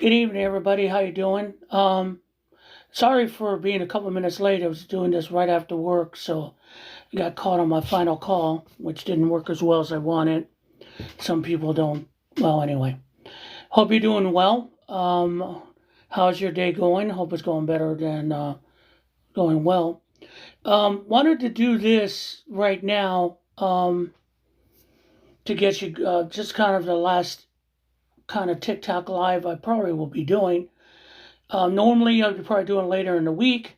Good evening, everybody. How you doing? Sorry for being a couple of minutes late. I was doing this right after work, so I got caught on my final call, which didn't work as well as I wanted. Some people don't. Well, anyway. Hope you're doing well. How's your day going? Hope it's going better than going well. Wanted to do this right now to get you just kind of the last kind of TikTok live I probably will be doing. Normally, I'll be probably doing later in the week,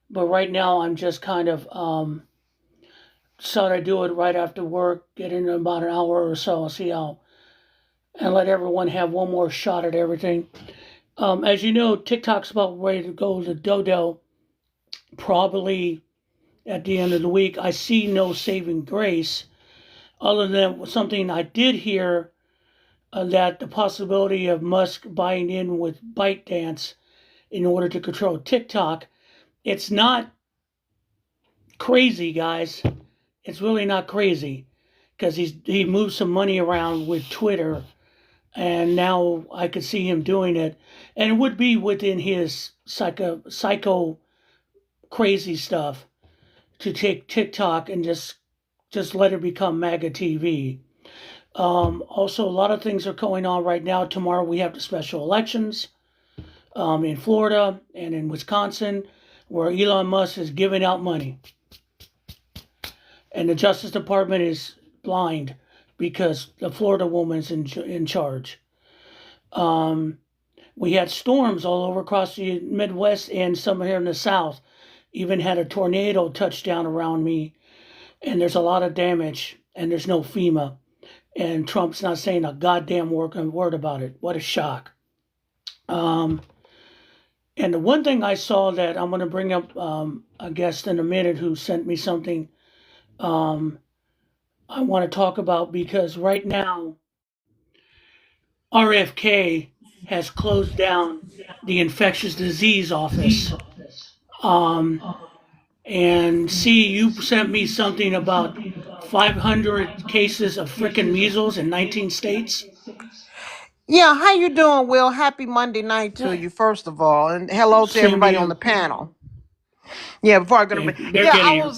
but right now I'm just kind of thought I'd do it right after work, get in about an hour or so, and see how, and let everyone have one more shot at everything. As you know, TikTok's about ready to go to Dodo, probably at the end of the week. I see no saving grace, other than something I did hear that the possibility of Musk buying in with ByteDance in order to control TikTok. It's not crazy, guys. It's really not crazy because he moved some money around with Twitter, and now I could see him doing it, and it would be within his psycho crazy stuff to take TikTok and just let it become MAGA TV. Also, a lot of things are going on right now. Tomorrow we have the special elections in Florida and in Wisconsin, where Elon Musk is giving out money. And the Justice Department is blind because the Florida woman's in charge. We had storms all over across the Midwest and some here in the South. Even had a tornado touchdown around me, and there's a lot of damage, and there's no FEMA. And Trump's not saying a goddamn word about it. What a shock. And the one thing I saw that I'm going to bring up a guest in a minute who sent me something I want to talk about because right now RFK has closed down the infectious disease office. Um, and see, you sent me something about 500 cases of frickin' measles in 19 states. Yeah, how you doing, Will? Happy Monday night to you, first of all, and hello to Same to everybody on the you. panel. Yeah, before I go to bed. They're getting you.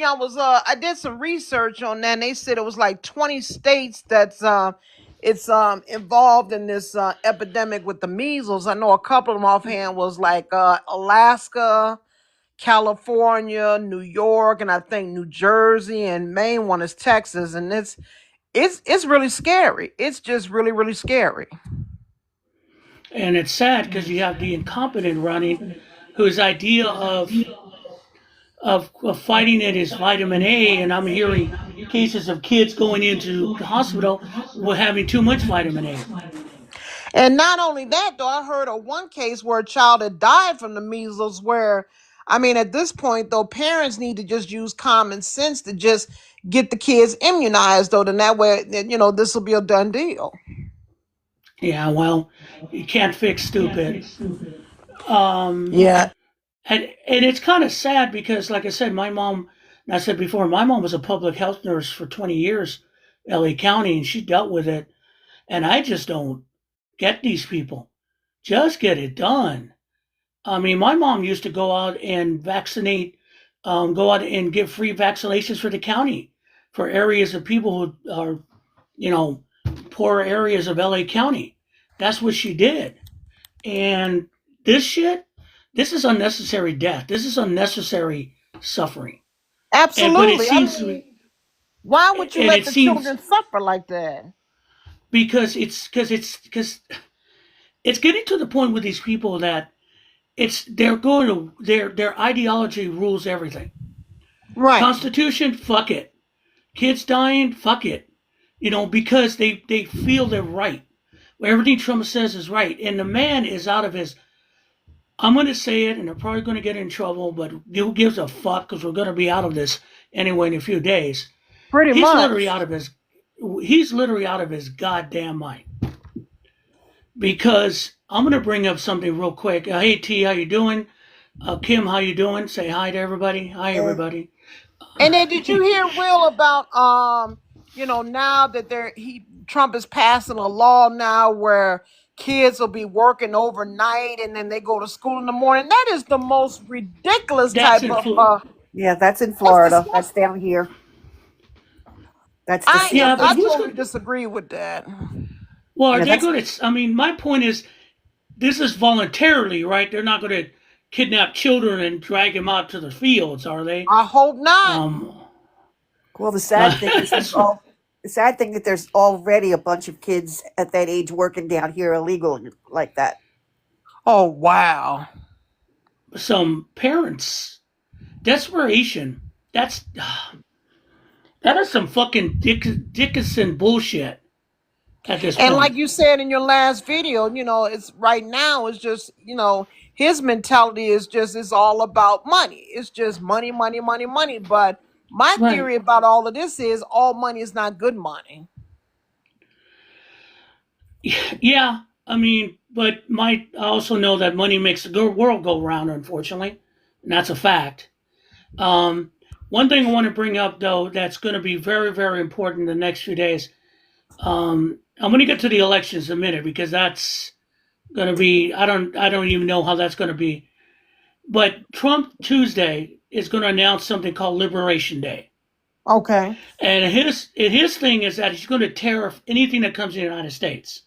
I did some research on that, and they said it was like 20 states that's it's involved in this epidemic with the measles. I know a couple of them offhand was like Alaska, California, New York, and I think New Jersey, and main one is Texas, and it's really scary. It's just really, really scary. And it's sad because you have the incompetent running whose idea of fighting it is vitamin A, and I'm hearing cases of kids going into the hospital with having too much vitamin A. And not only that, though, I heard of one case where a child had died from the measles. Where, I mean, at this point, though, parents need to just use common sense to just get the kids immunized, though, then that way, this will be a done deal. Yeah, well, you can't fix stupid. Um, Yeah. and it's kind of sad because, like I said, my mom, and I said before, my mom was a public health nurse for 20 years, LA County, and she dealt with it. And I just don't get these people. Just get it done. I mean, my mom used to go out and go out and give free vaccinations for the county for areas of people who are, you know, poor areas of LA County. That's what she did. And this shit, this is unnecessary death. This is unnecessary suffering. But it Absolutely. I seems to mean, be, why would you and let it the seems children suffer like that? because it's getting to the point with these people that they're going to their ideology rules everything. Right. Constitution, fuck it. Kids dying, fuck it. Because they feel they're right. Everything Trump says is right, and the man is out of his. I'm going to say it, and they're probably going to get in trouble, but who gives a fuck? Because we're going to be out of this anyway in a few days. Pretty He's literally much. out of his. He's literally out of his goddamn mind. Because I'm going to bring up something real quick. Hey T, how you doing? Kim, how you doing? Say hi to everybody. Hi everybody. And then did you hear, Will, about now that Trump is passing a law now where kids will be working overnight and then they go to school in the morning. That is the most ridiculous That's type in of. Florida. Yeah, that's in That's Florida. That's disgusting. down here. That's Yeah, but I disgusting. who's totally going to. disagree with that. Well, are Yeah, they that's going to. I mean, my point is this is voluntarily, right? They're not going to kidnap children and drag them out to the fields, are they? I hope not. Um, well. The sad thing is that's the sad thing that there's already a bunch of kids at that age working down here illegal like that. Oh wow. some parents desperation. That's that is some fucking Dickinson bullshit at this And like point. you said in your last video, it's right now it's just, his mentality is just it's all about money. It's just money, money, money, money. But my Right. theory about all of this is all money is not good money. Yeah. I mean, but I also know that money makes the world go round, unfortunately, and that's a fact. Um, One thing I want to bring up though that's going to be very, very important in the next few days. I'm going to get to the elections in a minute because that's going to be. I don't even know how that's going to be. But Trump Tuesday is going to announce something called Liberation Day. Okay. And his thing is that he's going to tariff anything that comes to the United States,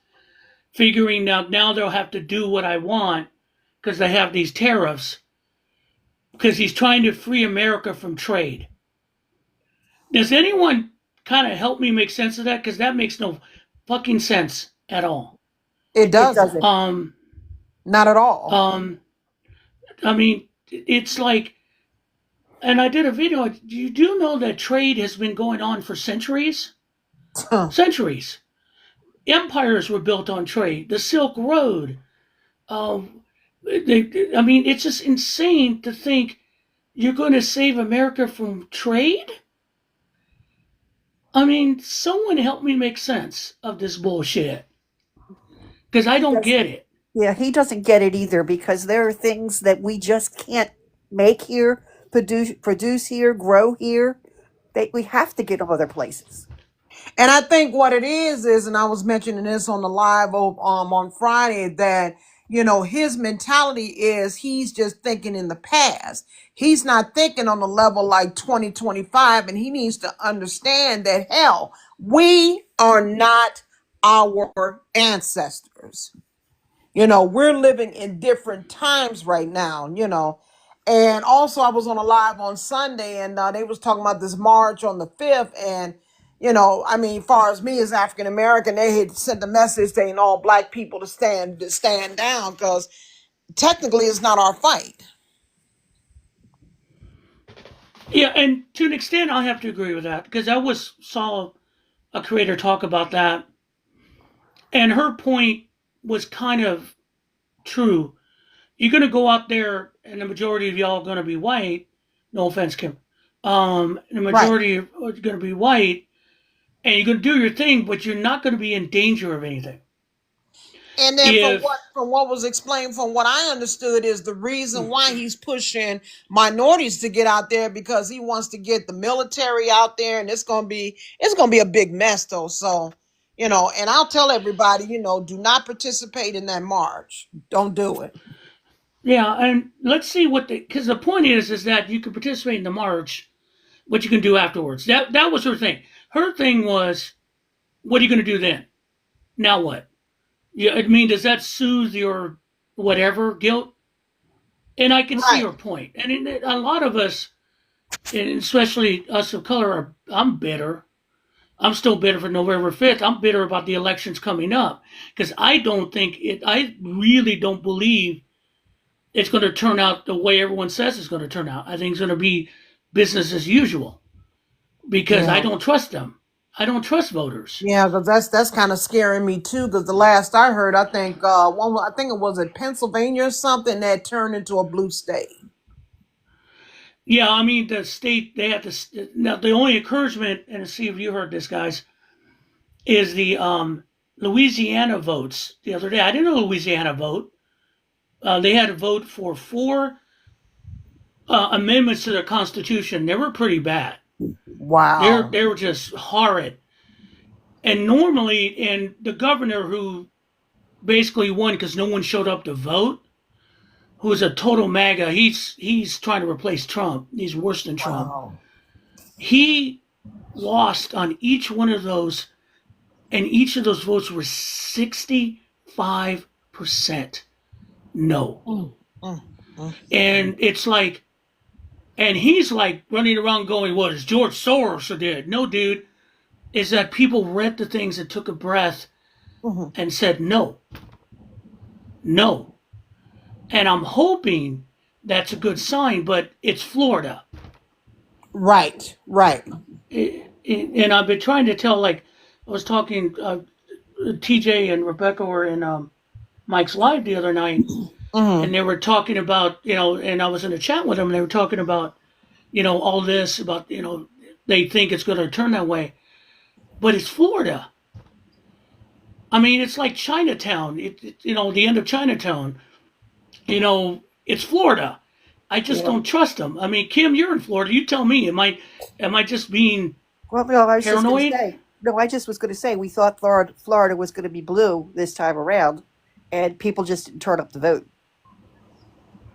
figuring out now they'll have to do what I want because they have these tariffs, because he's trying to free America from trade. Does anyone kind of help me make sense of that? Because that makes no fucking sense at all. It It doesn't. doesn't. Not at all. I mean, it's like, and I did a video. You do know that trade has been going on for centuries? Centuries. Empires were built on trade. The Silk Road. I mean, it's just insane to think you're going to save America from trade? I mean, someone help me make sense of this bullshit. Because I don't Yes. get it. Yeah, he doesn't get it either because there are things that we just can't make here, produce here, grow here. We have to get them other places. And I think what it is, and I was mentioning this on the live on Friday, that his mentality is he's just thinking in the past. He's not thinking on the level like 2025, and he needs to understand that hell, we are not our ancestors. We're living in different times right now. And also I was on a live on Sunday and they was talking about this march on the 5th. And, I mean, far as me as African American, they had sent a message saying all black people to stand down because technically it's not our fight. Yeah, and to an extent, I have to agree with that because saw a creator talk about that, and her point was kind of true. You're going to go out there, and the majority of y'all are going to be white. No offense, Kim. The Right. majority are going to be white, and you're going to do your thing, but you're not going to be in danger of anything. And then If from what was explained, from what I understood, is the reason why he's pushing minorities to get out there because he wants to get the military out there, and it's gonna be a big mess though. So, and I'll tell everybody, do not participate in that march. Don't do it. Yeah, and let's see because the point is that you can participate in the march, what you can do afterwards. That was her thing. Her thing was, what are you going to do then? Now what? Yeah, I mean, does that soothe your whatever guilt? And I can see Right. her point. And a lot of us, and especially us of color, I'm bitter. I'm still bitter for November 5th. I'm bitter about the elections coming up because I don't think it. I really don't believe it's going to turn out the way everyone says it's going to turn out. I think it's going to be business as usual because I Yeah. don't trust them. I don't trust voters. Yeah, because that's kind of scaring me too. Because the last I heard, I think I think it was in Pennsylvania or something that turned into a blue state. Yeah, I mean the state they have to now. The only encouragement, and see if you heard this, guys, is the Louisiana votes the other day. I didn't know Louisiana vote. They had to vote for four amendments to their constitution. They were pretty bad. Wow. They were just horrid. And normally, and the governor who basically won because no one showed up to vote, who is a total MAGA. He's trying to replace Trump. He's worse than Trump. Wow. He lost on each one of those, and each of those votes were 65% no. Mm, mm, mm. And it's like, and he's like running around going, "What is George Soros did?" No, dude, is that people read the things and took a breath Mhm. and said no, no. And I'm hoping that's a good sign, but it's Florida. Right, right. And I've been trying to tell, like, I was talking, TJ and Rebecca were in Mike's Live the other night, Hmm. and they were talking about, and I was in a chat with them, and they were talking about, all this about, they think it's going to turn that way. But it's Florida. I mean, it's like Chinatown, the end of Chinatown. It's Florida. I just Yeah. don't trust them. I mean, Kim, you're in Florida. You tell me, am I just being Well, no, I was just going to paranoid? say. No, I just was going to say we thought Florida was going to be blue this time around, and people just didn't turn up to vote.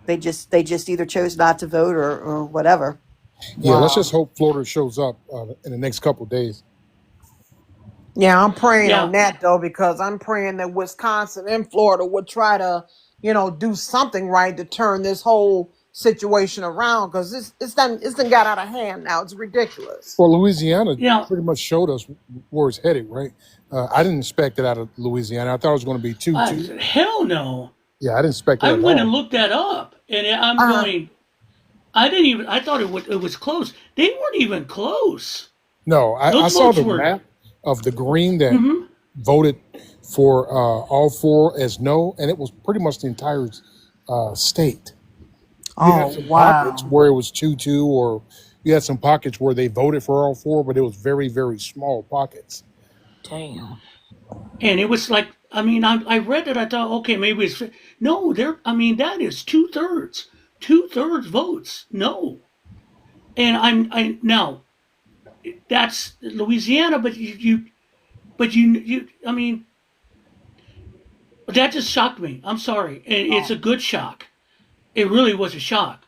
They just either chose not to vote or whatever. Yeah, let's Wow. just hope Florida shows up in the next couple of days. Yeah, I'm praying on Yeah. that though, because I'm praying that Wisconsin and Florida would try to, do something right to turn this whole situation around, because it's done got out of hand now. It's ridiculous. Well, Louisiana Yeah. pretty much showed us where it's headed, right? I didn't expect it out of Louisiana. I thought it was going to be 2-2. Hell no. Yeah, I didn't expect it I at went and all. looked that up, and I'm Uh, going. I thought it was close. They weren't even close. No, I Those saw votes the were. map of the green that Hmm. voted for all four as no, and it was pretty much the entire state. You had oh some pockets wow. where it was 2-2, or you had some pockets where they voted for all four, but it was very, very small pockets. Damn. And it was like, I mean, I read it. I thought, okay, maybe it's no. I mean, that is 2/3, 2/3 votes. No, and I now that's Louisiana, but I mean, that just shocked me. I'm sorry, and it's Oh. a good shock. It really was a shock.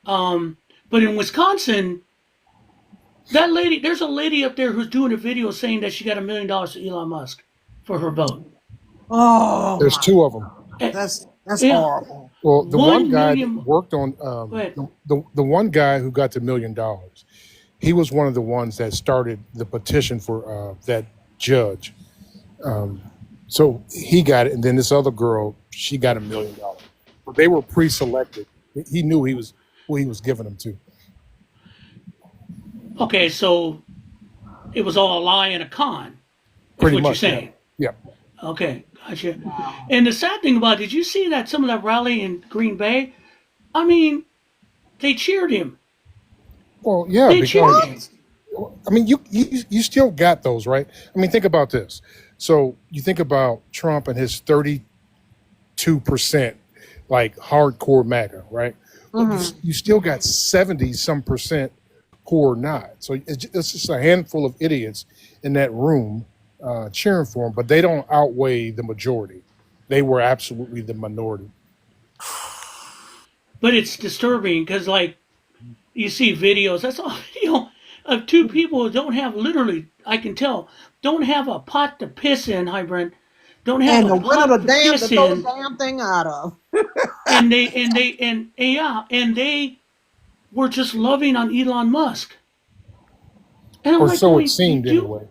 Um, but in Wisconsin, there's a lady up there who's doing a video saying that she got $1 million to Elon Musk for her vote. Oh There's my. two of them. Eh, That's Yeah, horrible. Well, the one one guy that million. worked on Go ahead. the one guy who got the $1 million, he was one of the ones that started the petition for that judge. Um, so he got it, and then this other girl, she got $1 million. But they were pre-selected. He knew who he was giving them to. Okay, so it was all a lie and a con, is Pretty what you're much, yeah, saying. yeah. Okay, gotcha. Wow. And the sad thing about it, did you see that some of that rally in Green Bay? I mean, they cheered him. Well, yeah, They cheered because him. What? I mean, you still got those, right? I mean, think about this. So you think about Trump and his 32%, like hardcore MAGA, right? Well, Hmm. you still got 70 some percent who are not. So it's just a handful of idiots in that room cheering for him, but they don't outweigh the majority. They were absolutely the minority. But it's disturbing because, like, you see videos. That's all video of two people who don't have literally. I can tell don't have a pot to piss in. Hybrid don't have And a the winner pot the to damn to piss throw the in, damn thing out of. and they were just loving on Elon Musk. And I'm Or like so it going, you seemed do. anyway.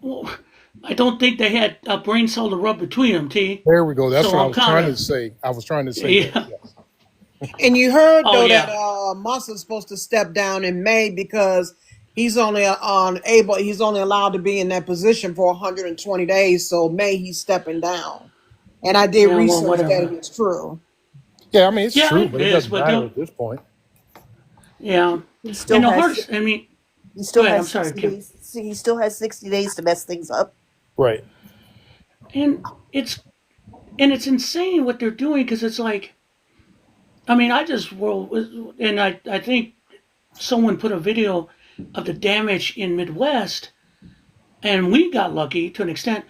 Well, I don't think they had a brain cell to rub between them, T. There we go. That's So what I I'm was kind trying to of, say. I was trying to say that. yeah. Yes. And you heard Oh though that yeah, Musk is supposed to step down in May because he's only allowed to be in that position for 120 days. So May he's stepping down. And I did yeah. Well, research that whatever. it is true. Yeah, I mean, it's Yeah, true, it but it is. doesn't But matter don't. at this point. Yeah. He And still the has hardest. I mean, he go still ahead. I'm has sorry, 60 Kim. days. See, he still has 60 days to mess things up. Right. And it's it's insane what they're doing because it's like, I mean, and I think someone put a video of the damage in Midwest, and we got lucky to an extent,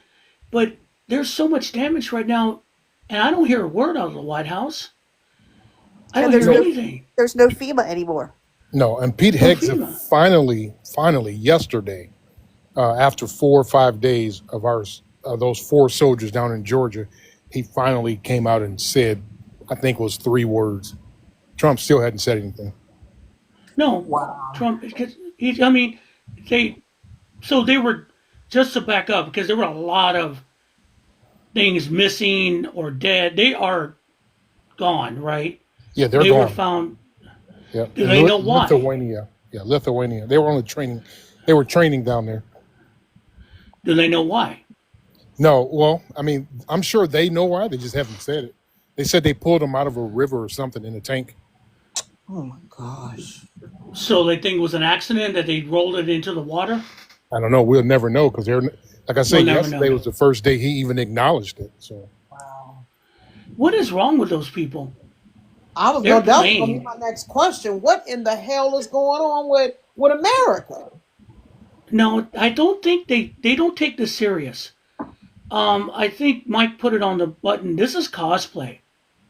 but there's so much damage right now, and I don't hear a word out of the White House. I And don't hear No, anything. there's no FEMA anymore. no. And Pete No Hegseth FEMA. finally yesterday, after 4 or 5 days of those 4 soldiers down in Georgia, he finally came out and said, I think it was 3 words. Trump still hadn't said anything. No, Wow. Trump. I mean, they. So they were, just to back up, because there were a lot of things missing or dead. They are gone, right? Yeah, they're They were gone. found. Yeah, Do in they know why? Lithuania. Yeah, Lithuania. They were only training. They were training down there. Do they know why? No, well, I mean, I'm sure they know why. They just haven't said it. They said they pulled them out of a river or something in a tank. Oh my gosh. So they think it was an accident that they rolled it into the water? I don't know. We'll never know because they're like I We'll said. never Yesterday know. was the first day he even acknowledged it. So Wow. What is wrong with those people? I was They're gonna that was gonna be playing. my next question. What in the hell is going on with America? No, I don't think they don't take this serious. I think Mike put it on the button. This is cosplay.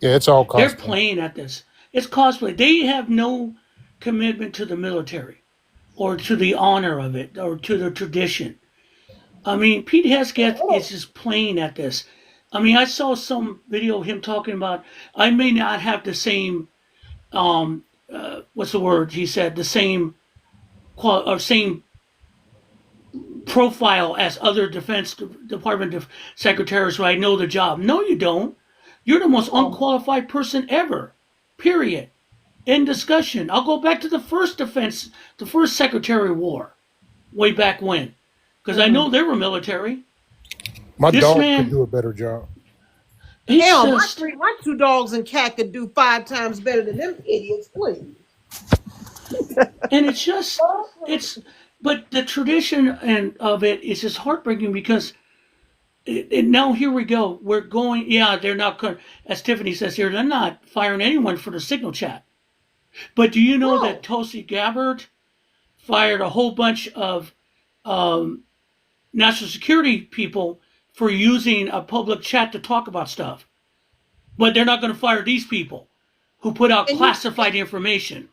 yeah, it's all They're cosplay. playing at this. It's cosplay. They have no commitment to the military or to the honor of it or to the tradition. I mean, Pete Hesketh is just playing at this. I mean, I saw some video of him talking about I may not have the same what's the word he said, the same or same profile as other defense department secretaries who I know the job. No, you don't. You're the most Oh, unqualified person ever. Period. In discussion. I'll go back to the first Secretary of War, way back when, because I mm. know they were military. My This dog could man, do a better job. he's Hell, just, my 2 dogs and cat could do 5 times better than them idiots, please. and it's just, it's, but the tradition and of it is just heartbreaking because now here we go. We're going, yeah, they're not, as Tiffany says here, they're not firing anyone for the signal chat. But do you know that No. Tulsi Gabbard fired a whole bunch of um, national security people for using a public chat to talk about stuff? But they're not going to fire these people who put out And you classified information.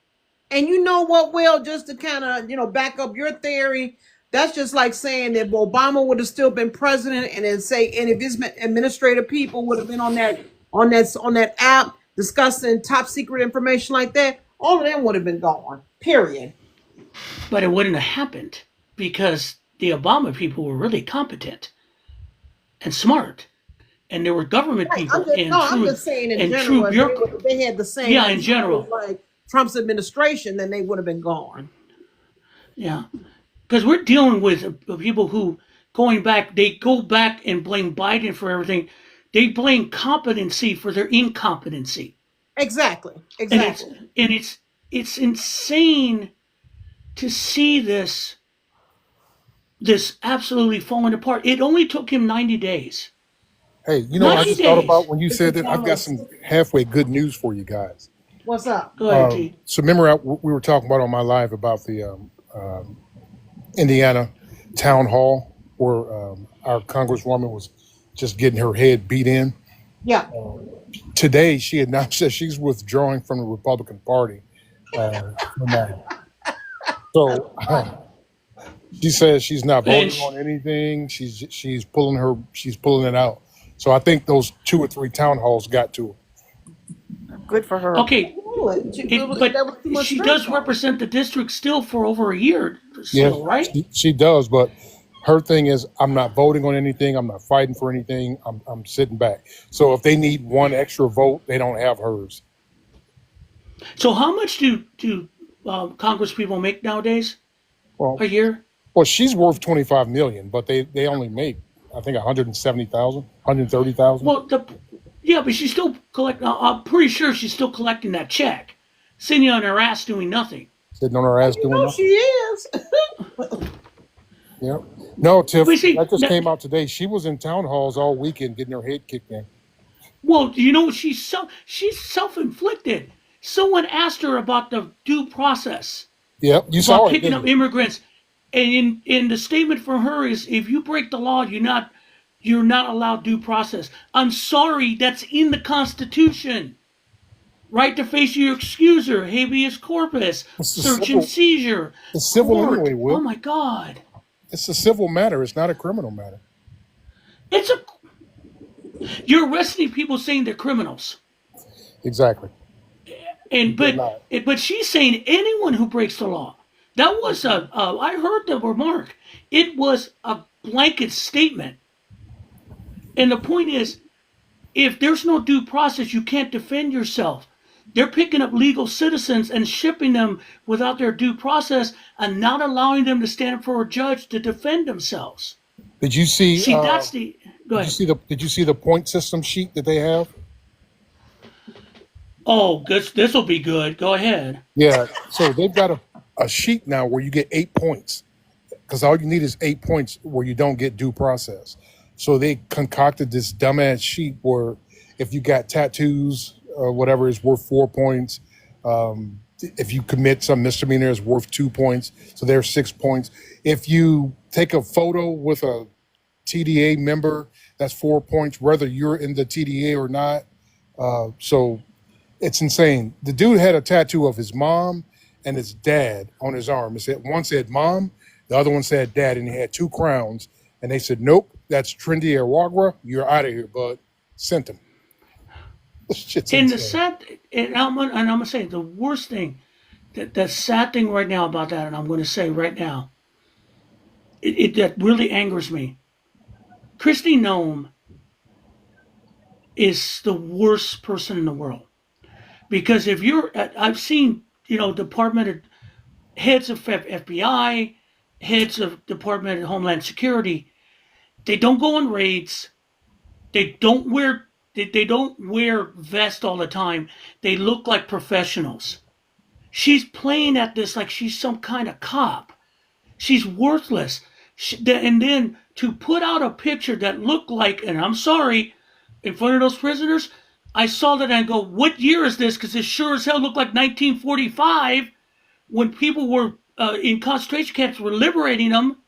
and you know what, Will, just to kind of, back up your theory, that's just like saying that Obama would have still been president and if his administrative people would have been on that app discussing top secret information like that, all of them would have been gone. Period. But it wouldn't have happened because the Obama people were really competent and smart. And there were government Right. I'm people just no, I'm just saying in and general, true if they had the same yeah, in attitude general. like Trump's administration, then they would have been gone. Yeah. Because we're dealing with people who they go back and blame Biden for everything. They blame competency for their incompetency. Exactly. And it's Exactly. and it's insane to see this absolutely falling apart. It only took him 90 days. Hey, I 90 just thought about days. when you It's a said that. I've got jealous. some halfway good news for you guys. What's up? Go ahead, T. So remember, we were talking about on my live about the Indiana town hall where our congresswoman was just getting her head beat in. Yeah. Today, she announced that she's withdrawing from the Republican Party. From that. So she says she's not And voting on anything. She's pulling it out. So I think those 2 or 3 town halls got to her. Good for her. okay, but That was too much she stress does on her. represent the district still for over a year, Yes, still, right? she does, but her thing is, I'm not voting on anything. I'm not fighting for anything. I'm sitting back. So if they need one extra vote, they don't have hers. So how much do Congress people make nowadays Well, a year? well, she's worth 25 million, but they only make, I think, 170,000, 130,000. Well, yeah, but she's still I'm pretty sure she's still collecting that check, sitting on her ass doing nothing. Sitting on her ass doing No, she nothing. is. Yeah. No, Tiff, But see, that just came out today. She was in town halls all weekend getting her head kicked in. well, she's self-inflicted. Someone asked her about the due process Yep, you saw about it, picking didn't up you? immigrants, and in the statement from her is, if you break the law, you're not allowed due process. I'm sorry, that's in the Constitution. Right to face your excuser, habeas corpus, It's a search and civil. seizure, It's civil court. anyway, Oh Will. my God. It's a civil matter. It's not a criminal matter. It's a You're arresting people saying they're criminals. Exactly. And They're not. but she's saying anyone who breaks the law. That was I heard the remark. It was a blanket statement. And the point is, if there's no due process, you can't defend yourself. They're picking up legal citizens and shipping them without their due process and not allowing them to stand for a judge to defend themselves. Did you see? See, that's the. Go ahead. Did you see the point system sheet that they have? Oh, this will be good. Go ahead. Yeah. So they've got a sheet now where you get 8 points, because all you need is 8 points where you don't get due process. So they concocted this dumbass sheet where if you got tattoos or whatever is worth 4 points. If you commit some misdemeanor is worth 2 points. So there's 6 points. If you take a photo with a TDA member, that's 4 points, whether you're in the TDA or not. So it's insane. The dude had a tattoo of his mom and his dad on his arm. It said, one said mom, the other one said dad, and he had 2 crowns. And they said, nope, that's Trendy Arwagra. You're out of here, bud. Sent him. This shit's And the insane. sad, and I'm gonna say the worst thing, the sad thing right now about that, and I'm gonna say right now, that really angers me. Christy Nome is the worst person in the world because if you're, I've seen department of heads of FBI, heads of Department of Homeland Security, they don't go on raids. They don't wear they don't wear vests all the time. They look like professionals. She's playing at this like she's some kind of cop. She's worthless. And then to put out a picture that looked like, and I'm sorry, in front of those prisoners, I saw that and I go, what year is this? Because it sure as hell looked like 1945 when people were in concentration camps were liberating them.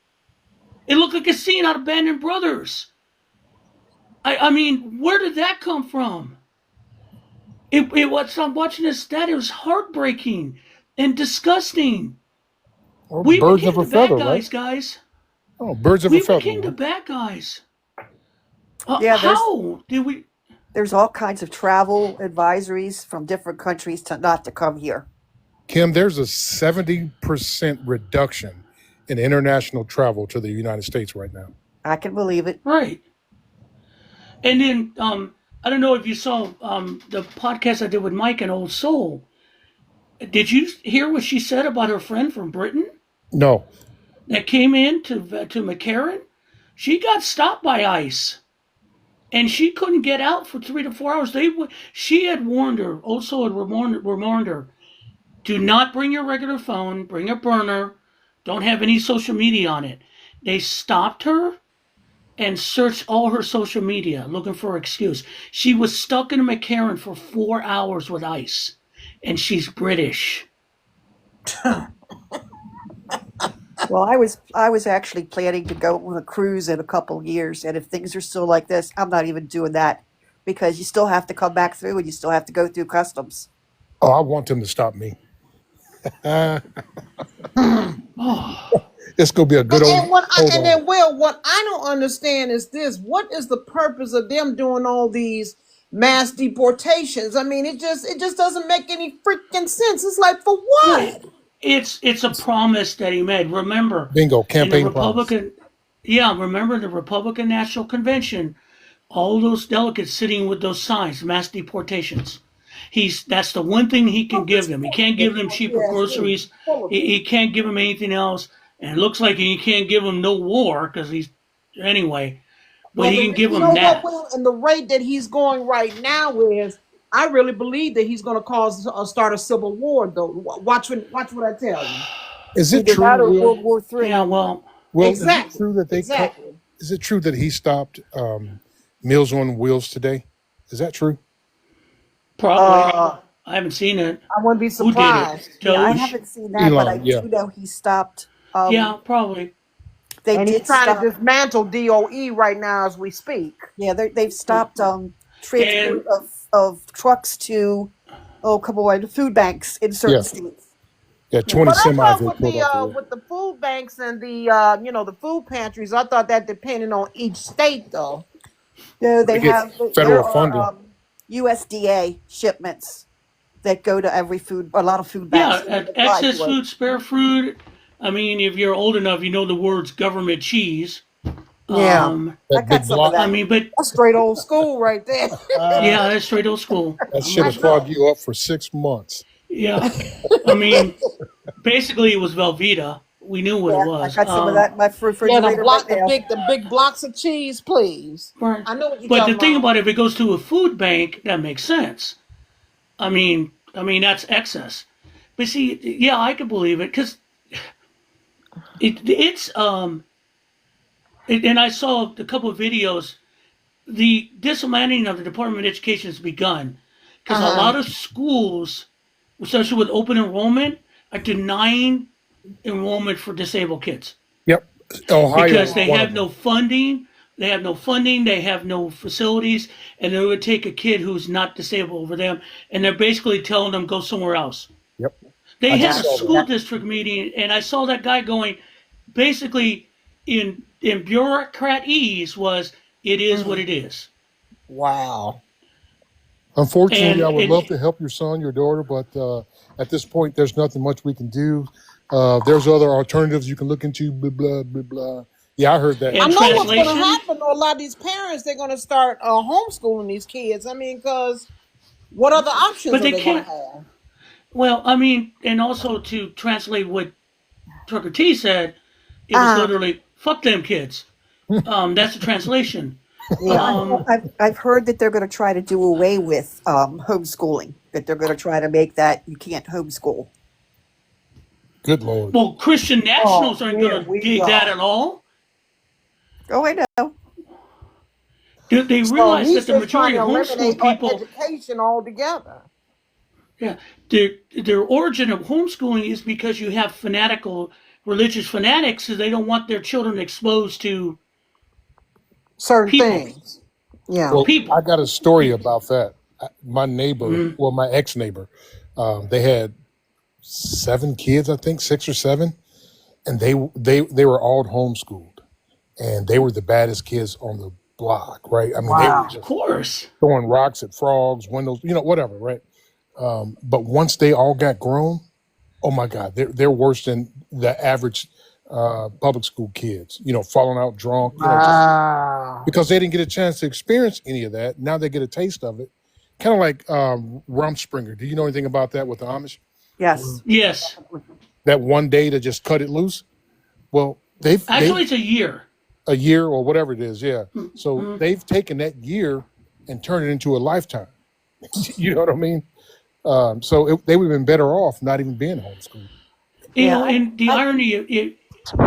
It looked like a scene out of Band of Brothers. I mean, where did that come from? It was, I'm watching this stat, it was heartbreaking and disgusting. Or We birds of became a the bad feather, right? guys. Oh, birds of a We feather, became the right? bad guys. Yeah, How did we? there's all kinds of travel advisories from different countries to not to come here. Kim, there's a 70% reduction in international travel to the United States right now. I can believe it. Right. And then I don't know if you saw the podcast I did with Mike and Old Soul. Did you hear what she said about her friend from Britain No. that came in to McCarran? She got stopped by ICE, and she couldn't get out for 3 to 4 hours. She had warned her. Old Soul had warned her. Do not bring your regular phone. Bring a burner. Don't have any social media on it. They stopped her and searched all her social media looking for an excuse. She was stuck in a McCarran for 4 hours with ICE, and she's British. Well, I was actually planning to go on a cruise in a couple years, and if things are still like this, I'm not even doing that because you still have to come back through and you still have to go through customs. Oh, I want them to stop me. Oh, It's going to be a good old hold And on. then, Will, what I don't understand is this: what is the purpose of them doing all these mass deportations? I mean, it just doesn't make any freaking sense. It's like, for what? it's a promise that he made. Remember, Bingo, in the campaign promise. Remember the Republican National Convention, all those delegates sitting with those signs, mass deportations. That's the one thing he can give them. He can't give them cheaper groceries. He can't give them anything else. And it looks like he can't give them no war because anyway. But Well, he can give you them know that. what, Will? And the rate that he's going right now is, I really believe that he's going to start a civil war. Though, watch what I tell you. Is it Either that true, or Will? World War III. Yeah, well, Is it Exactly. true that Exactly. is it true that he stopped Meals on Wheels today? Is that true? probably. Uh, I haven't seen it. I wouldn't be Who did surprised. it? yeah, I Doge? haven't seen that, but I Elon, yeah. do know he stopped Yeah, probably. they And he's did trying to stop. dismantle DOE right now as we speak. Yeah, they've stopped And transport of trucks to, oh, come on, food banks in certain Yeah, states. yeah, yeah, 20 But I semis thought they pulled off there. with the food banks and the the food pantries, I thought that depended on each state though. No, They get there federal are funding. USDA shipments that go to a lot of food banks yeah, that apply excess to it. food, spare food. I mean, if you're old enough, you know the words government cheese. Yeah, Um, I That got big some of block, I that. mean, but that's straight old school right there. yeah, that's straight old school. that I'm shit will with you. clog you up for 6 months. Yeah, I mean, basically it was Velveeta. We knew what it Yeah, I was. got some of that in my Yeah, refrigerator right now. the big blocks of cheese, please. Right. I know what you're But the talking thing about. about it, if it goes to a food bank, that makes sense. I mean that's excess. But see, yeah, I could believe it because and I saw a couple of videos. The dismantling of the Department of Education has begun because Uh a huh. lot of schools, especially with open enrollment, are denying enrollment for disabled kids Yep. Ohio because is they one of have them. no funding. They have no funding. They have no facilities, and they would take a kid who's not disabled over them, and they're basically telling them go somewhere else. Yep. They I had just a saw that. school district meeting, and I saw that guy going, basically, in bureaucrat ease was it is what it is, Wow. Unfortunately, and I would love it to help your son, your daughter, but at this point, there's nothing much we can do. There's other alternatives you can look into. Blah blah blah blah. Yeah, I heard that. I and know what's going to translation. happen to a lot of these parents. They're going to start homeschooling these kids. I mean, because what other options But are they they going to can't. have? Well, I mean, and also to translate what Trucker T said, it was Uh huh. literally "fuck them kids." That's the translation. Yeah, Yeah. Um, I've heard that they're going to try to do away with homeschooling. That they're going to try to make that you can't homeschool. Good Lord. well, Christian nationals Oh, aren't here going to we dig that go. at all. Oh, I know. They So realize that he's the just trying majority to of eliminate homeschool people, education altogether. yeah, their origin of homeschooling is because you have fanatical religious fanatics, so they don't want their children exposed to Certain people. things. Yeah. Well, I People. got a story about that. My neighbor, Mm, well, my ex neighbor, they had 7 kids, I think 6 or 7, and they were all homeschooled, and they were the baddest kids on the block, right? I mean, they were Wow. of just course. throwing rocks at frogs, windows, whatever, right? But once they all got grown, oh my God, they're worse than the average public school kids. Falling out drunk, just Wow. because they didn't get a chance to experience any of that. Now they get a taste of it. Kind of like Rumspringer. Do you know anything about that with the Amish? Yes. Yes. That one day to just cut it loose. Well, they've Actually, it's a year. a year or whatever it is, yeah. So Mm, they've taken that year and turned it into a lifetime. You know what I mean? So they would have been better off not even being homeschooled. Yeah. and the I irony,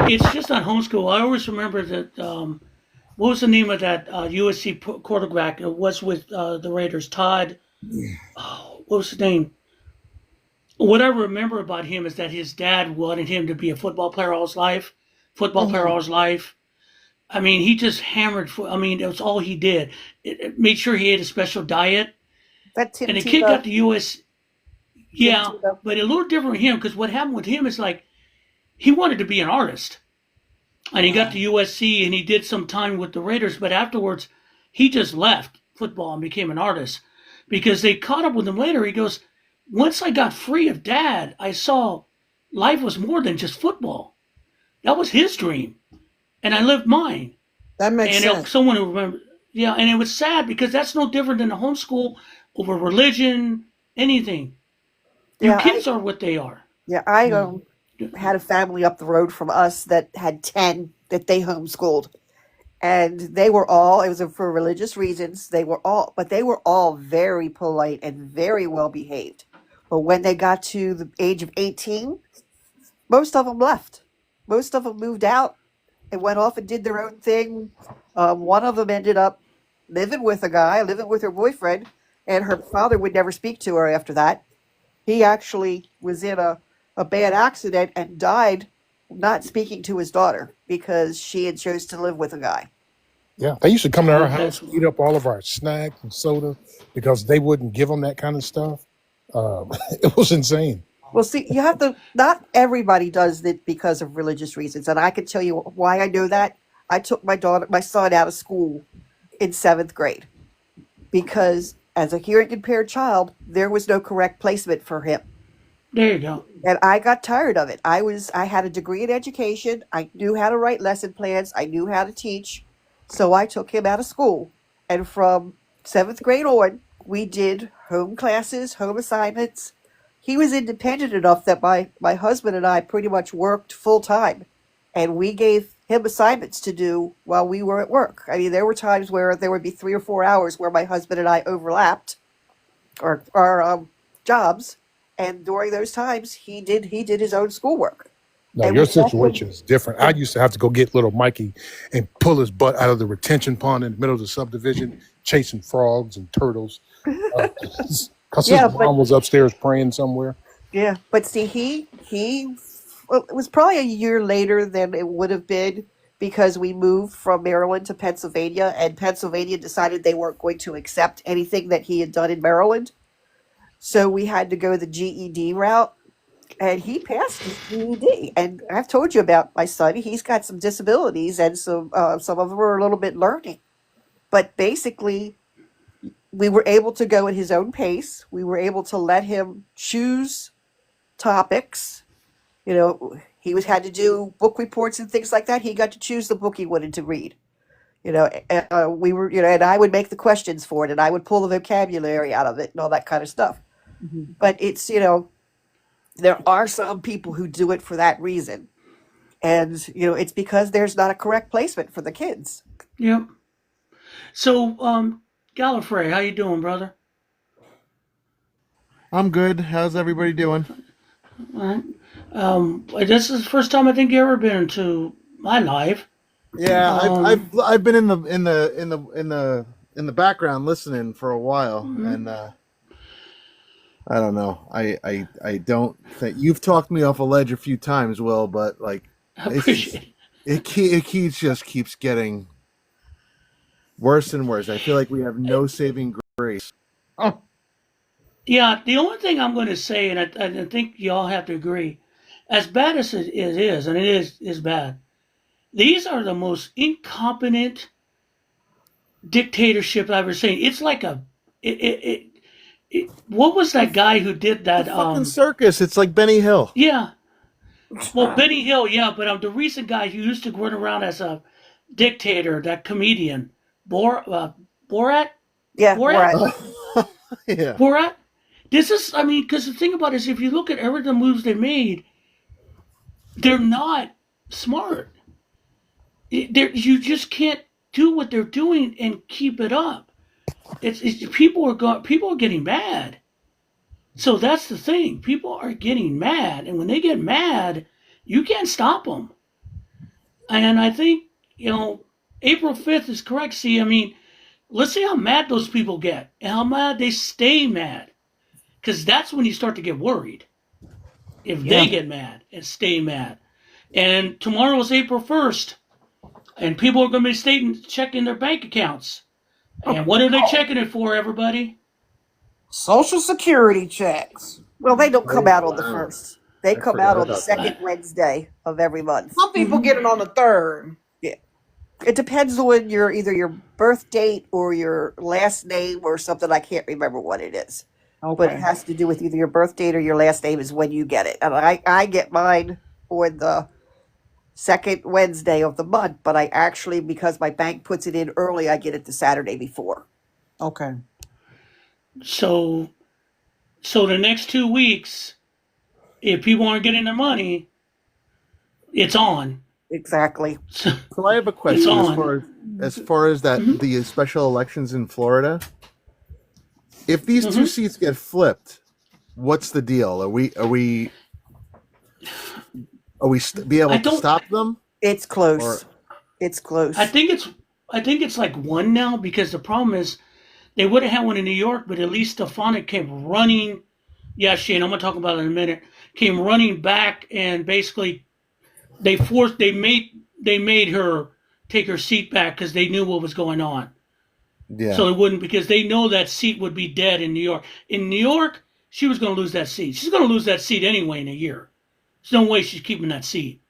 it's just not homeschool. I always remember that. What was the name of that USC quarterback? It was with the Raiders. Todd. Oh, what was his name? What I remember about him is that his dad wanted him to be a football player all his life. Football player Hmm. all his life. I mean, he just hammered. I mean, that's all he did. It made sure he ate a special diet. that Tim And the kid got Tebow. to US. Tim Yeah, Tebow. but a little different with him because what happened with him is like he wanted to be an artist. And he got to USC and he did some time with the Raiders, but afterwards he just left football and became an artist because they caught up with him later. He goes, once I got free of dad, I saw life was more than just football. That was his dream, and I lived mine. That makes And sense. someone who remember, yeah, and it was sad because that's no different than a homeschool over religion, anything. Your Yeah, kids are what they are. I Hmm. had a family up the road from us that had 10 that they homeschooled. And they were all, it was for religious reasons. But they were all very polite and very well behaved. But when they got to the age of 18, most of them left. Most of them moved out and went off and did their own thing. One of them ended up living with a guy, living with her boyfriend, and her father would never speak to her after that. He actually was in a bad accident and died not speaking to his daughter because she had chose to live with a guy. Yeah, they used to come to our That's house, eat up all of our snacks and soda because they wouldn't give them that kind of stuff. It was insane. Well, see, you have to, not everybody does it because of religious reasons. And I can tell you why I know that. I took my son out of school in seventh grade because as a hearing impaired child, there was no correct placement for him. there you go. And I got tired of it. I had a degree in education. I knew how to write lesson plans. I knew how to teach. So I took him out of school. And from seventh grade on, we did home classes, home assignments. He was independent enough that my husband and I pretty much worked full time. And we gave him assignments to do while we were at work. I mean, there were times where there would be 3 or 4 hours where my husband and I overlapped our jobs. And during those times, he did his own schoolwork. No, And your that's when situation is different. I used to have to go get little Mikey and pull his butt out of the retention pond in the middle of the subdivision, chasing frogs and turtles. Because his yeah, but mom was upstairs praying somewhere. yeah, but see, well, it was probably a year later than it would have been because we moved from Maryland to Pennsylvania, and Pennsylvania decided they weren't going to accept anything that he had done in Maryland. So we had to go the GED route, and he passed his GED. And I've told you about my son; he's got some disabilities, and some of them are a little bit learning. But basically, we were able to go at his own pace. We were able to let him choose topics. You know, had to do book reports and things like that. He got to choose the book he wanted to read. We were, and I would make the questions for it, and I would pull the vocabulary out of it and all that kind of stuff. Mhm. But it's, there are some people who do it for that reason, and it's because there's not a correct placement for the kids. Yep. So, Gallifrey, how you doing, brother? I'm good. How's everybody doing? All right. This is the first time I think you ever been to my live. Yeah, Um, I've been in the background listening for a while, mhm. and I don't know. I don't think you've talked me off a ledge a few times, Will, but like I it's just appreciate it. it keeps getting worse and worse. I feel like we have no saving grace. Oh, Yeah, the only thing I'm going to say, and I think you all have to agree, as bad as it is, and it is bad, these are the most incompetent dictatorship I've ever seen. It's like what was The that guy who did the that? fucking circus. It's like Benny Hill. Yeah, well, Benny Hill, yeah, but the recent guy who used to run around as a dictator, that comedian, Borat, Yeah, Borat, right. Yeah. Borat. This is, I mean, because the thing about it is, if you look at every the moves they made, they're not smart. You just can't do what they're doing and keep it up. It's people are getting mad. So that's the thing. People are getting mad, and when they get mad, you can't stop them. And I think April 5th is correct. See, I mean, let's see how mad those people get and how mad they stay mad, because that's when you start to get worried. If yeah. they get mad and stay mad, and tomorrow is April 1st, and people are going to be checking their bank accounts. And what are they checking it for, everybody? Social Security checks. Well, they don't come Oh out on the wow, first. They I come forgot out on the about that. second Wednesday of every month. Some people get it on the third. Yeah. It depends on either your birth date or your last name or something. I can't remember what it is. But it Okay. has to do with either your birth date or your last name is when you get it. And I get mine on the second Wednesday of the month, but I actually, because my bank puts it in early, I get it the Saturday before. Okay. So, the next 2 weeks, if people aren't getting their money, it's on. Exactly. So, So I have a it's question on. as far as that Hmm. the special elections in Florida. If these two Hmm. seats get flipped, what's the deal? Are we be I able to don't. stop them It's or close. It's I close. think it's. I think it's like one now, because the problem is they would have had one in New York, but at least Stefanik came running. Yeah, Shane, I'm gonna talk about it in a minute. Came running back and basically they made her take her seat back because they knew what was going on. Yeah. So it wouldn't, because they know that seat would be dead in New York. In New York, she was going to lose that seat. She's going to lose that seat anyway in a year. There's no way she's keeping that seat.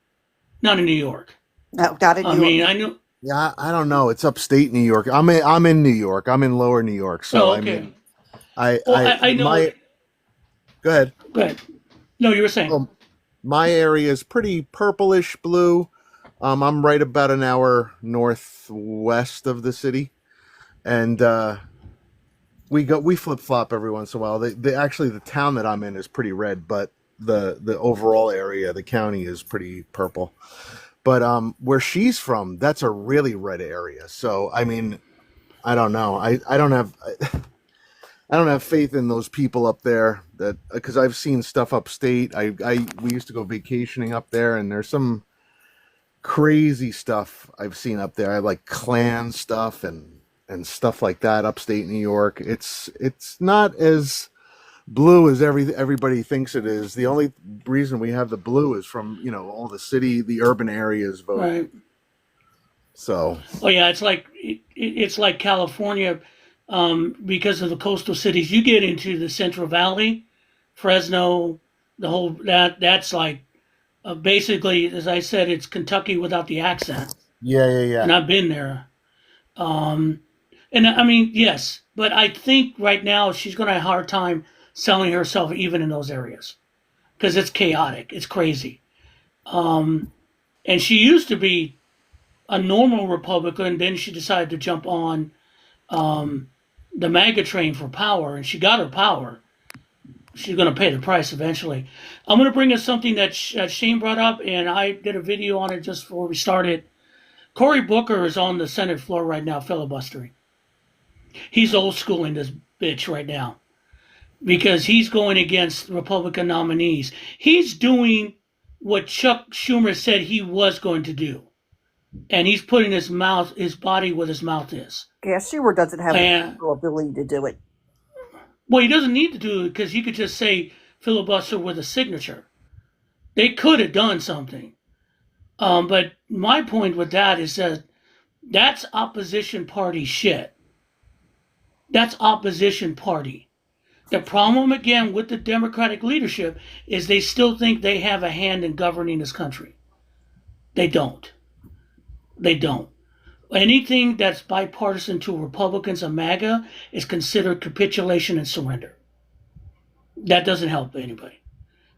Not in New York. No, not in I New York. mean, I knew. Yeah, I don't know. It's upstate New York. I'm in New York. I'm in lower New York. So Oh, I okay. mean, I Well, I I know. my go ahead. Go ahead. No, you were saying. Um, my area is pretty purplish blue. I'm right about an hour northwest of the city, and we flip flop every once in a while. Actually the town that I'm in is pretty red, but the overall area, the county, is pretty purple. But where she's from, that's a really red area. So I mean, I don't know. I don't have I don't have faith in those people up there, that because I've seen stuff upstate. We used to go vacationing up there, and there's some crazy stuff I've seen up there. I like Klan stuff and stuff like that upstate New York. It's not as blue as everybody thinks it is. The only reason we have the blue is from, all the urban areas voting. Right. So Oh yeah, it's like California, because of the coastal cities. You get into the Central Valley, Fresno, the whole that's like basically, as I said, it's Kentucky without the accent. yeah. And I've been there. Um, and I mean, yes, but I think right now she's going to have a hard time selling herself even in those areas because it's chaotic, it's crazy. Um, and she used to be a normal Republican, then she decided to jump on um, the MAGA train for power, and she got her power. She's going to pay the price eventually. I'm going to bring us something that Shane brought up, and I did a video on it just before we started. Cory Booker is on the Senate floor right now filibustering. He's old schooling this bitch right now because he's going against Republican nominees. He's doing what Chuck Schumer said he was going to do, and he's putting his body where his mouth is. Yeah, Schumer doesn't have the And physical ability to do it. well, he doesn't need to do it because he could just say filibuster with a signature. They could have done something. But my point with that is that that's opposition party shit. That's opposition party. The problem again with the Democratic leadership is they still think they have a hand in governing this country. They don't. They don't. Anything that's bipartisan to Republicans and MAGA is considered capitulation and surrender. That doesn't help anybody.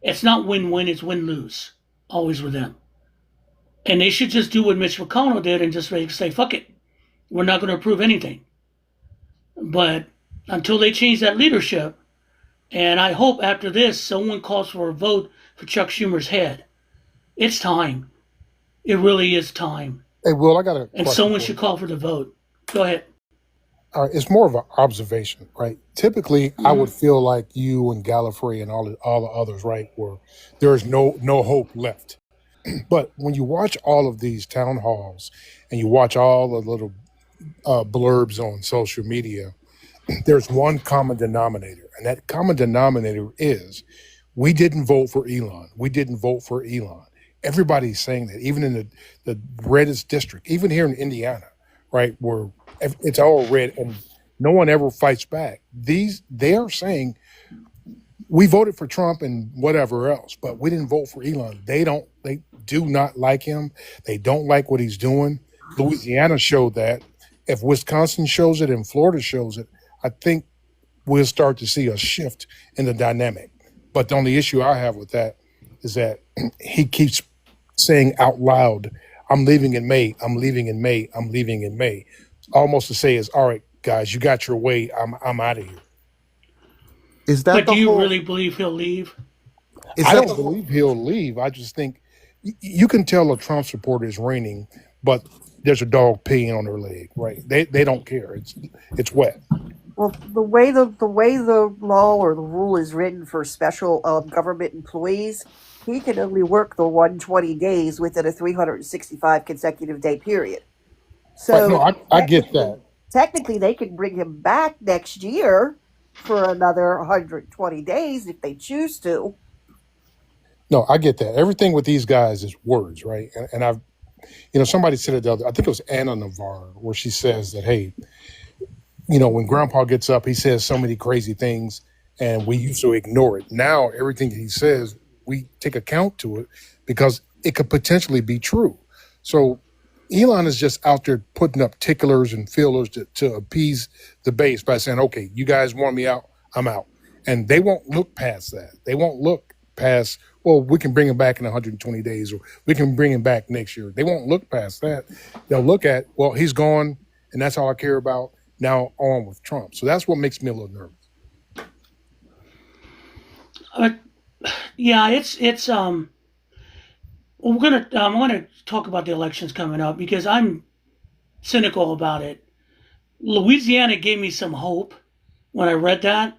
It's not win-win, it's win-lose. Always with them. And they should just do what Mitch McConnell did and just say, fuck it. We're not going to approve anything. But until they change that leadership, and I hope after this someone calls for a vote for Chuck Schumer's head. It's time. It really is time. Hey, Will, I got a And question someone for should you. call for the vote. Go ahead. It's more of an observation, right? Typically, I would Mm-hmm. feel like you and Gallifrey and all the others, right, where there is no hope left. But when you watch all of these town halls and you watch all the little blurbs on social media, there's one common denominator, and that common denominator is we didn't vote for Elon. We didn't vote for Elon. Everybody's saying that, even in the reddest district, even here in Indiana, right, where it's all red and no one ever fights back. They are saying we voted for Trump and whatever else, but we didn't vote for Elon. They do not like him. They don't like what he's doing. Louisiana showed that. If Wisconsin shows it and Florida shows it, I think we'll start to see a shift in the dynamic. But the only issue I have with that is that he keeps saying out loud, I'm leaving in May, I'm leaving in May, I'm leaving in May. Almost to say is, all right, guys, you got your way, I'm out of here. Is that But the do you whole? really believe he'll leave? Is I that don't the whole? believe he'll leave. I just think you can tell a Trump supporter is raining, but there's a dog peeing on their leg, right? They don't care. It's wet. Well, the way the law or the rule is written for special government employees, he can only work the 120 days within a 365 consecutive day period. Right? No, So I get that. technically, they can bring him back next year for another 120 days if they choose to. No, I get that. Everything with these guys is words, right? And I've, somebody said it the other. I think it was Anna Navarre, where she says that, hey, when Grandpa gets up, he says so many crazy things, and we used to ignore it. Now everything he says, we take account to it because it could potentially be true. So Elon is just out there putting up ticklers and fillers to appease the base by saying, okay, you guys want me out, I'm out. And they won't look past that. They won't look past, well, we can bring him back in 120 days or we can bring him back next year. They won't look past that. They'll look at, well, he's gone and that's all I care about. Now on with Trump. So that's what makes me a little nervous. Yeah, it's we're gonna I want to talk about the elections coming up because I'm cynical about it. Louisiana gave me some hope when I read that,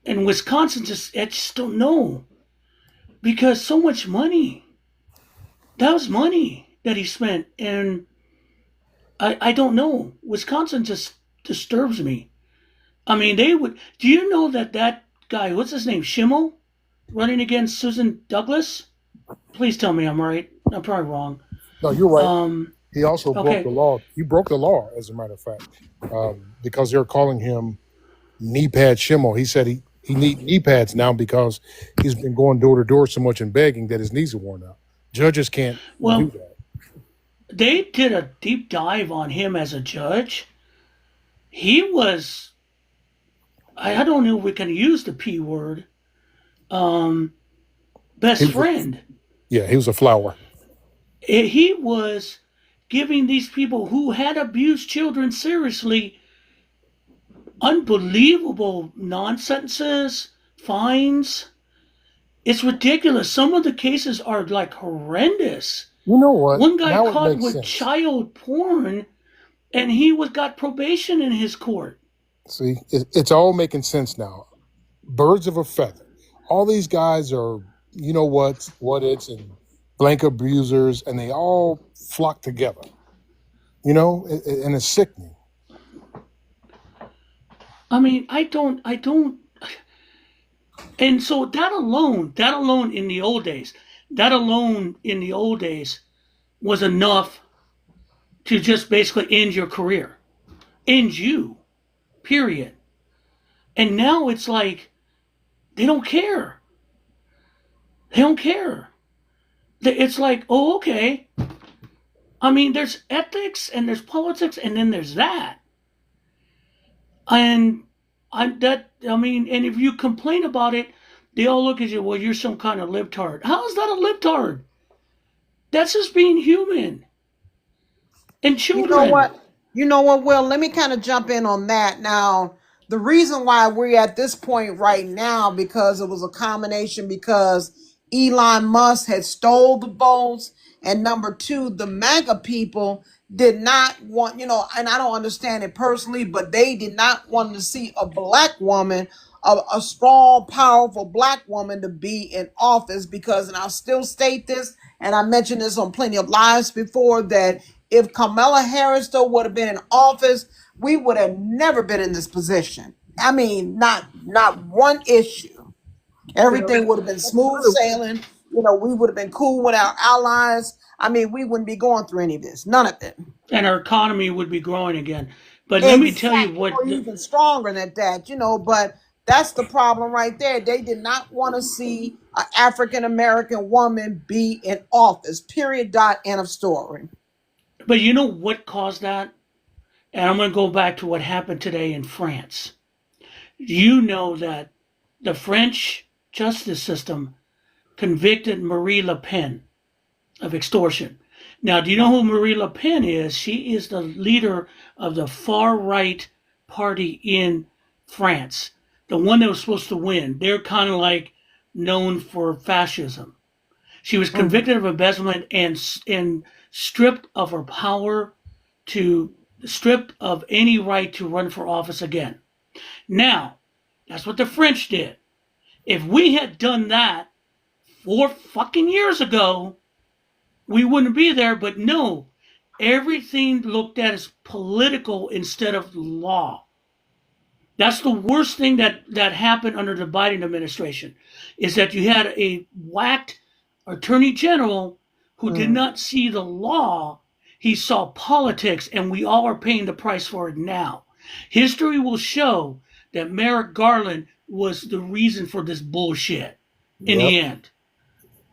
and Wisconsin I just don't know because so much money. That was money that he spent, and I don't know. Wisconsin just disturbs me. I mean, they would. Do you know that guy? What's his name? Schimmel, running against Susan Douglas. Please tell me I'm right. I'm probably wrong. No, you're right. Um, He also broke the okay. law. He broke the law, as a matter of fact, because they're calling him knee pad Schimmel. He said he need knee pads now because he's been going door to door so much and begging that his knees are worn out. Judges can't do Well, that. they did a deep dive on him as a judge. He was. I don't know if we can use the P word. Um, He best was, friend. he was a flower. He was giving these people who had abused children seriously unbelievable non-sentences, fines. It's ridiculous. Some of the cases are like horrendous. You know what? One guy Now it caught makes with sense. child porn, and he got probation in his court. See, it's all making sense now. Birds of a feather. All these guys are, what it's, and blank abusers, and they all flock together. And it's sickening. I mean, I don't, and so that alone in the old days, was enough to just basically end your career, end you, period. And now it's like they don't care. They don't care. It's like, oh, okay. I mean, there's ethics and there's politics, and then there's that. And and if you complain about it, they all look at you. Well, you're some kind of libtard. How is that a libtard? That's just being human and You know children. what? You know what, Will? Let me kind of jump in on that. Now, the reason why we're at this point right now, because it was a combination because Elon Musk had stole the votes, and number two, the MAGA people did not want, and I don't understand it personally, but they did not want to see a black woman, a strong, powerful black woman to be in office because, and I'll still state this, and I mentioned this on plenty of lives before, that if Kamala Harris though would have been in office, we would have never been in this position. I mean, not one issue. Everything would have been That's smooth true. sailing. We would have been cool with our allies. I mean, we wouldn't be going through any of this. None of it. And our economy would be growing again. But let me tell you Exactly. what. Or even stronger than that, but that's the problem right there. They did not want to see an African American woman be in office. Period. Dot. End of story. But you know what caused that? And I'm going to go back to what happened today in France. You know that the French justice system convicted Marie Le Pen of extortion. Now, do you know who Marie Le Pen is? She is the leader of the far right party in France, the one that was supposed to win. They're kind of like known for fascism. She was Mhm. convicted of embezzlement and stripped of her power to stripped of any right to run for office again. Now, that's what the French did. If we had done that 4 fucking years ago, we wouldn't be there. But no, everything looked at as political instead of law. That's the worst thing that happened under the Biden administration, is that you had a whacked attorney general who did Mm. not see the law. He saw politics, and we all are paying the price for it now. History will show that Merrick Garland was the reason for this bullshit in Yep. the end.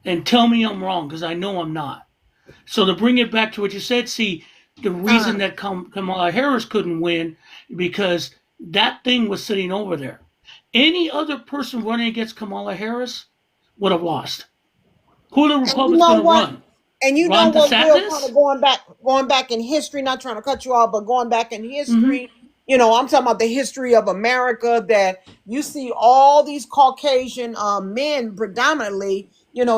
And tell me I'm wrong, because I know I'm not. So to bring it back to what you said, see, the reason Uh, that Kamala Harris couldn't win, because that thing was sitting over there. Any other person running against Kamala Harris would have lost. Who are the and you Republicans know going to what? run? And you know Ron what, Will, kind DeSantis? of going back in history, not trying to cut you off, but going back in Mm-hmm. history, I'm talking about the history of America, that you see all these Caucasian men predominantly,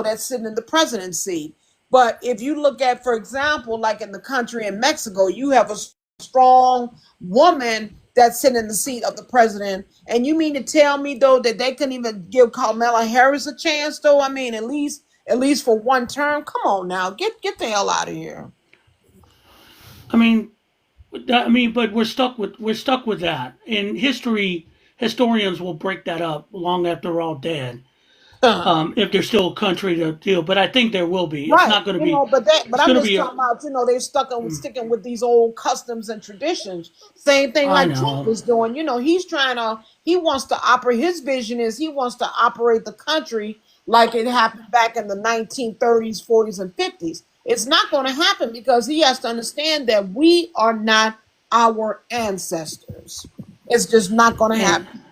that's sitting in the presidency. But if you look at, for example, like in the country in Mexico, you have a strong woman that's sitting in the seat of the president. And you mean to tell me though that they couldn't even give Kamala Harris a chance though? I mean, at least for one term. Come on now, get the hell out of here. I mean, but we're stuck with that. In history, historians will break that up long after we're all dead. If there's still a country to deal, but I think there will be. It's Right, not going to be. but It's I'm going to just be a. talking about, they're sticking with these old customs and traditions. Same thing I like Trump know. is doing. He wants to operate. His vision is he wants to operate the country like it happened back in the 1930s, 40s, and 50s. It's not going to happen because he has to understand that we are not our ancestors. It's just not going to And happen.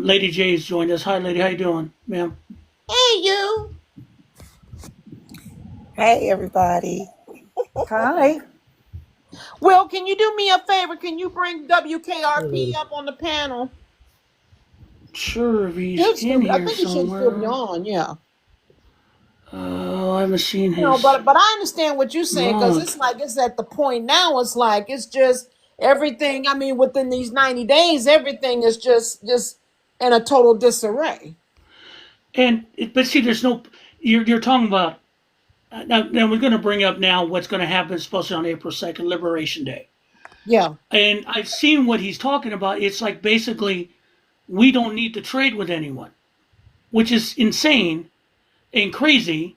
Lady J's joined us. Hi, lady. How you doing, ma'am? Hey, you. Hey, everybody. Hi. Will, can you do me a favor? Can you bring WKRP up on the panel? Sure, if he's in I here think he should still be somewhere. on, yeah. I haven't seen his But I understand what you're saying because mug. it's like it's at the point now. It's like it's just everything. I mean, within these 90 days, everything is just in a total disarray. But see, there's no. You're talking about. Now we're going to bring up now what's going to happen, especially on April 2nd, Liberation Day. Yeah, And I've seen what he's talking about. It's like basically we don't need to trade with anyone, which is insane and crazy.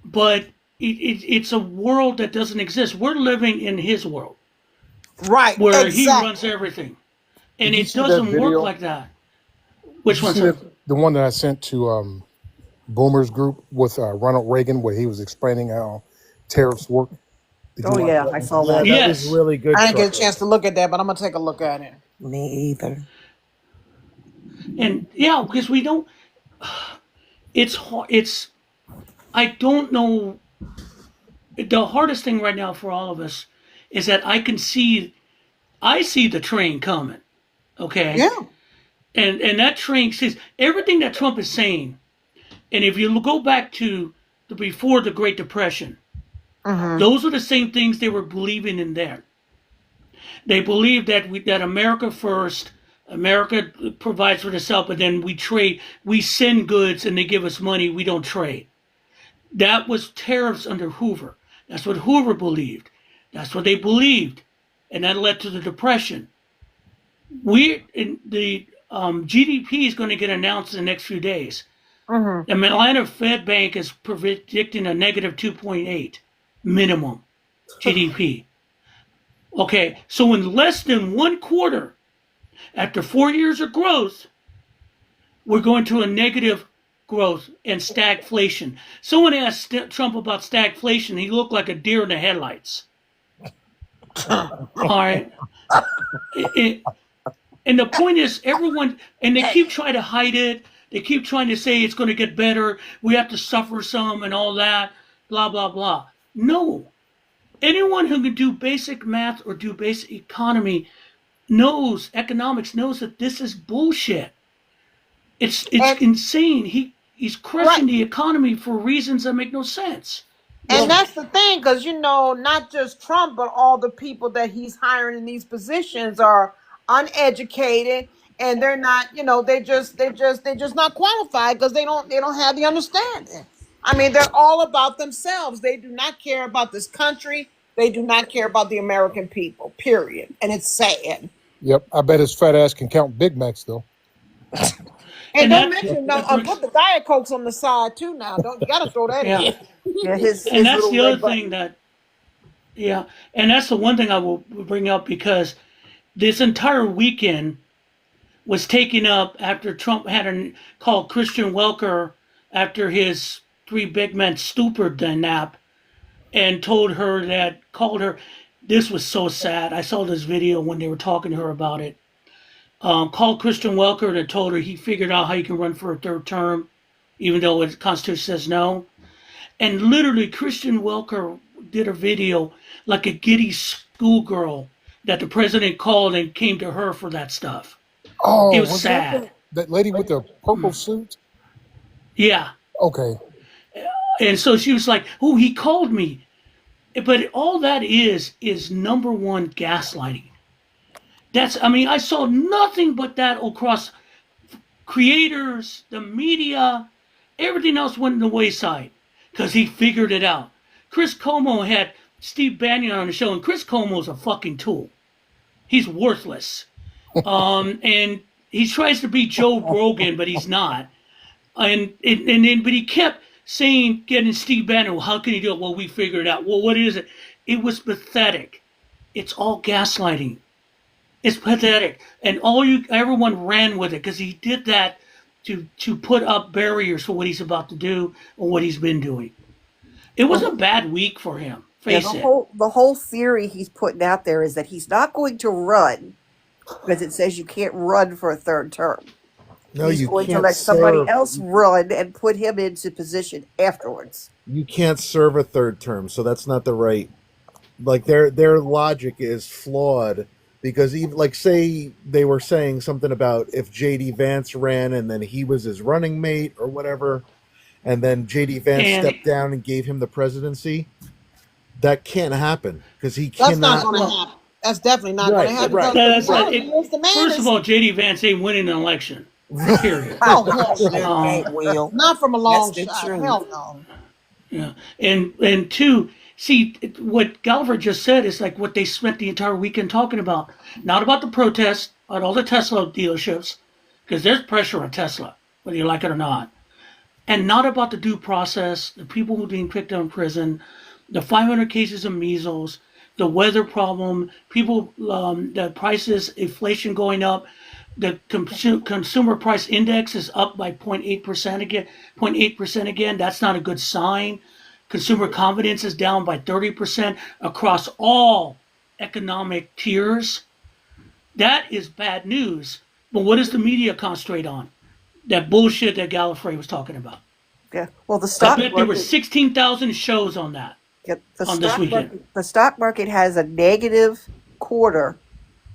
But it's a world that doesn't exist. We're living in his world right, where he runs exactly. everything, and Did you it see that doesn't work video? like that. Did Which you one, see sir? that the one that I sent to Boomer's group with Ronald Reagan, where he was explaining how tariffs work? Did you Oh watch yeah, that I one? saw Yeah, that. that was Yes, really good, I didn't get a Trucker. chance to look at that, but I'm gonna take a look at it. Me either. and yeah, because we don't. It's hard. It's I don't know. The hardest thing right now for all of us is that I see the train coming. Okay, Yeah. and that train says everything that Trump is saying. And if you go back to before the Great Depression, Mm-hmm. those are the same things they were believing in there. They believed that America first, America provides for itself, but then we trade, we send goods, and they give us money. We don't trade. That was tariffs under Hoover. That's what Hoover believed. That's what they believed, and that led to the Depression. We in the GDP is going to get announced in the next few days. Mm-hmm. The Atlanta Fed Bank is predicting a negative 2.8 minimum GDP. Okay, so in less than one quarter, after 4 years of growth, we're going to a negative growth and stagflation. Someone asked Trump about stagflation. He looked like a deer in the headlights. All right. And the point is, everyone, and they keep trying to hide it. They keep trying to say it's going to get better. We have to suffer some and all that, blah, blah, blah. No. Anyone who can do basic math or do basic economy economics knows that this is bullshit. It's And insane. He's right. crushing the economy for reasons that make no sense. And Well, that's the thing, because not just Trump, but all the people that he's hiring in these positions are uneducated, and they're not, they're just not qualified because they don't have the understanding. I mean, they're all about themselves. They do not care about this country. They do not care about the American people. Period. And it's sad. Yep. I bet his fat ass can count Big Macs though. And And don't that mention, that brings put the Diet Cokes on the side too now. Don't You gotta throw that yeah, in. Yeah, his and his that's little the other red thing button. that yeah, and that's the one thing I will bring up because this entire weekend was taken up after Trump had called Christian Welker after his three big men stupid nap and called her. This was so sad. I saw this video when they were talking to her about it. Called Christian Welker and told her he figured out how he can run for a third term, even though the Constitution says no. And literally, Christian Welker did a video like a giddy schoolgirl that the president called and came to her for that stuff. It Oh, was was that sad. that lady with the purple suit? Yeah. Okay. And so she was like, oh, he called me. But all that is number one gaslighting. I saw nothing but that across creators, the media, everything else went in the wayside because he figured it out. Chris Como had Steve Bannon on the show, and Chris Como's a fucking tool. He's worthless. And he tries to be Joe Rogan, but he's not. But he kept saying, getting Steve Bannon, well, how can he do it? Well, we figured it out. Well, what is it? It was pathetic. It's all gaslighting. It's pathetic, and everyone ran with it because he did that to put up barriers for what he's about to do or what he's been doing. It was a bad week for him. Yeah, Face the it. whole theory he's putting out there is that he's not going to run because it says you can't run for a third term. No, He's you going to can't let somebody serve. else run and put him into position afterwards. You can't serve a third term, so that's not the right. Like their logic is flawed because even like say they were saying something about if J.D. Vance ran and then he was his running mate or whatever, and then J.D. Vance And stepped down and gave him the presidency. That can't happen because he That's not cannot. gonna happen. That's definitely not gonna Right, happen right. because that's not reality it. is the man First of is all, J.D. Vance ain't winning an election. Period. oh hell Sure no. ain't, Will. Not from a That's long the shot. truth. Hell no. Yeah, and two, see what Galver just said is like what they spent the entire weekend talking about. Not about the protests at all the Tesla dealerships, because there's pressure on Tesla, whether you like it or not, and not about the due process, the people who are being picked up in prison, the 500 cases of measles, the weather problem, people, the prices, inflation going up. The consumer price index is up by 0.8% again. 0.8% again. That's not a good sign. Consumer confidence is down by 30% across all economic tiers. That is bad news. But what does the media concentrate on? That bullshit that Gallifrey was talking about. Yeah. Well, the I stock bet there were market, 16,000 shows on that yeah, on this weekend. the stock market has a negative quarter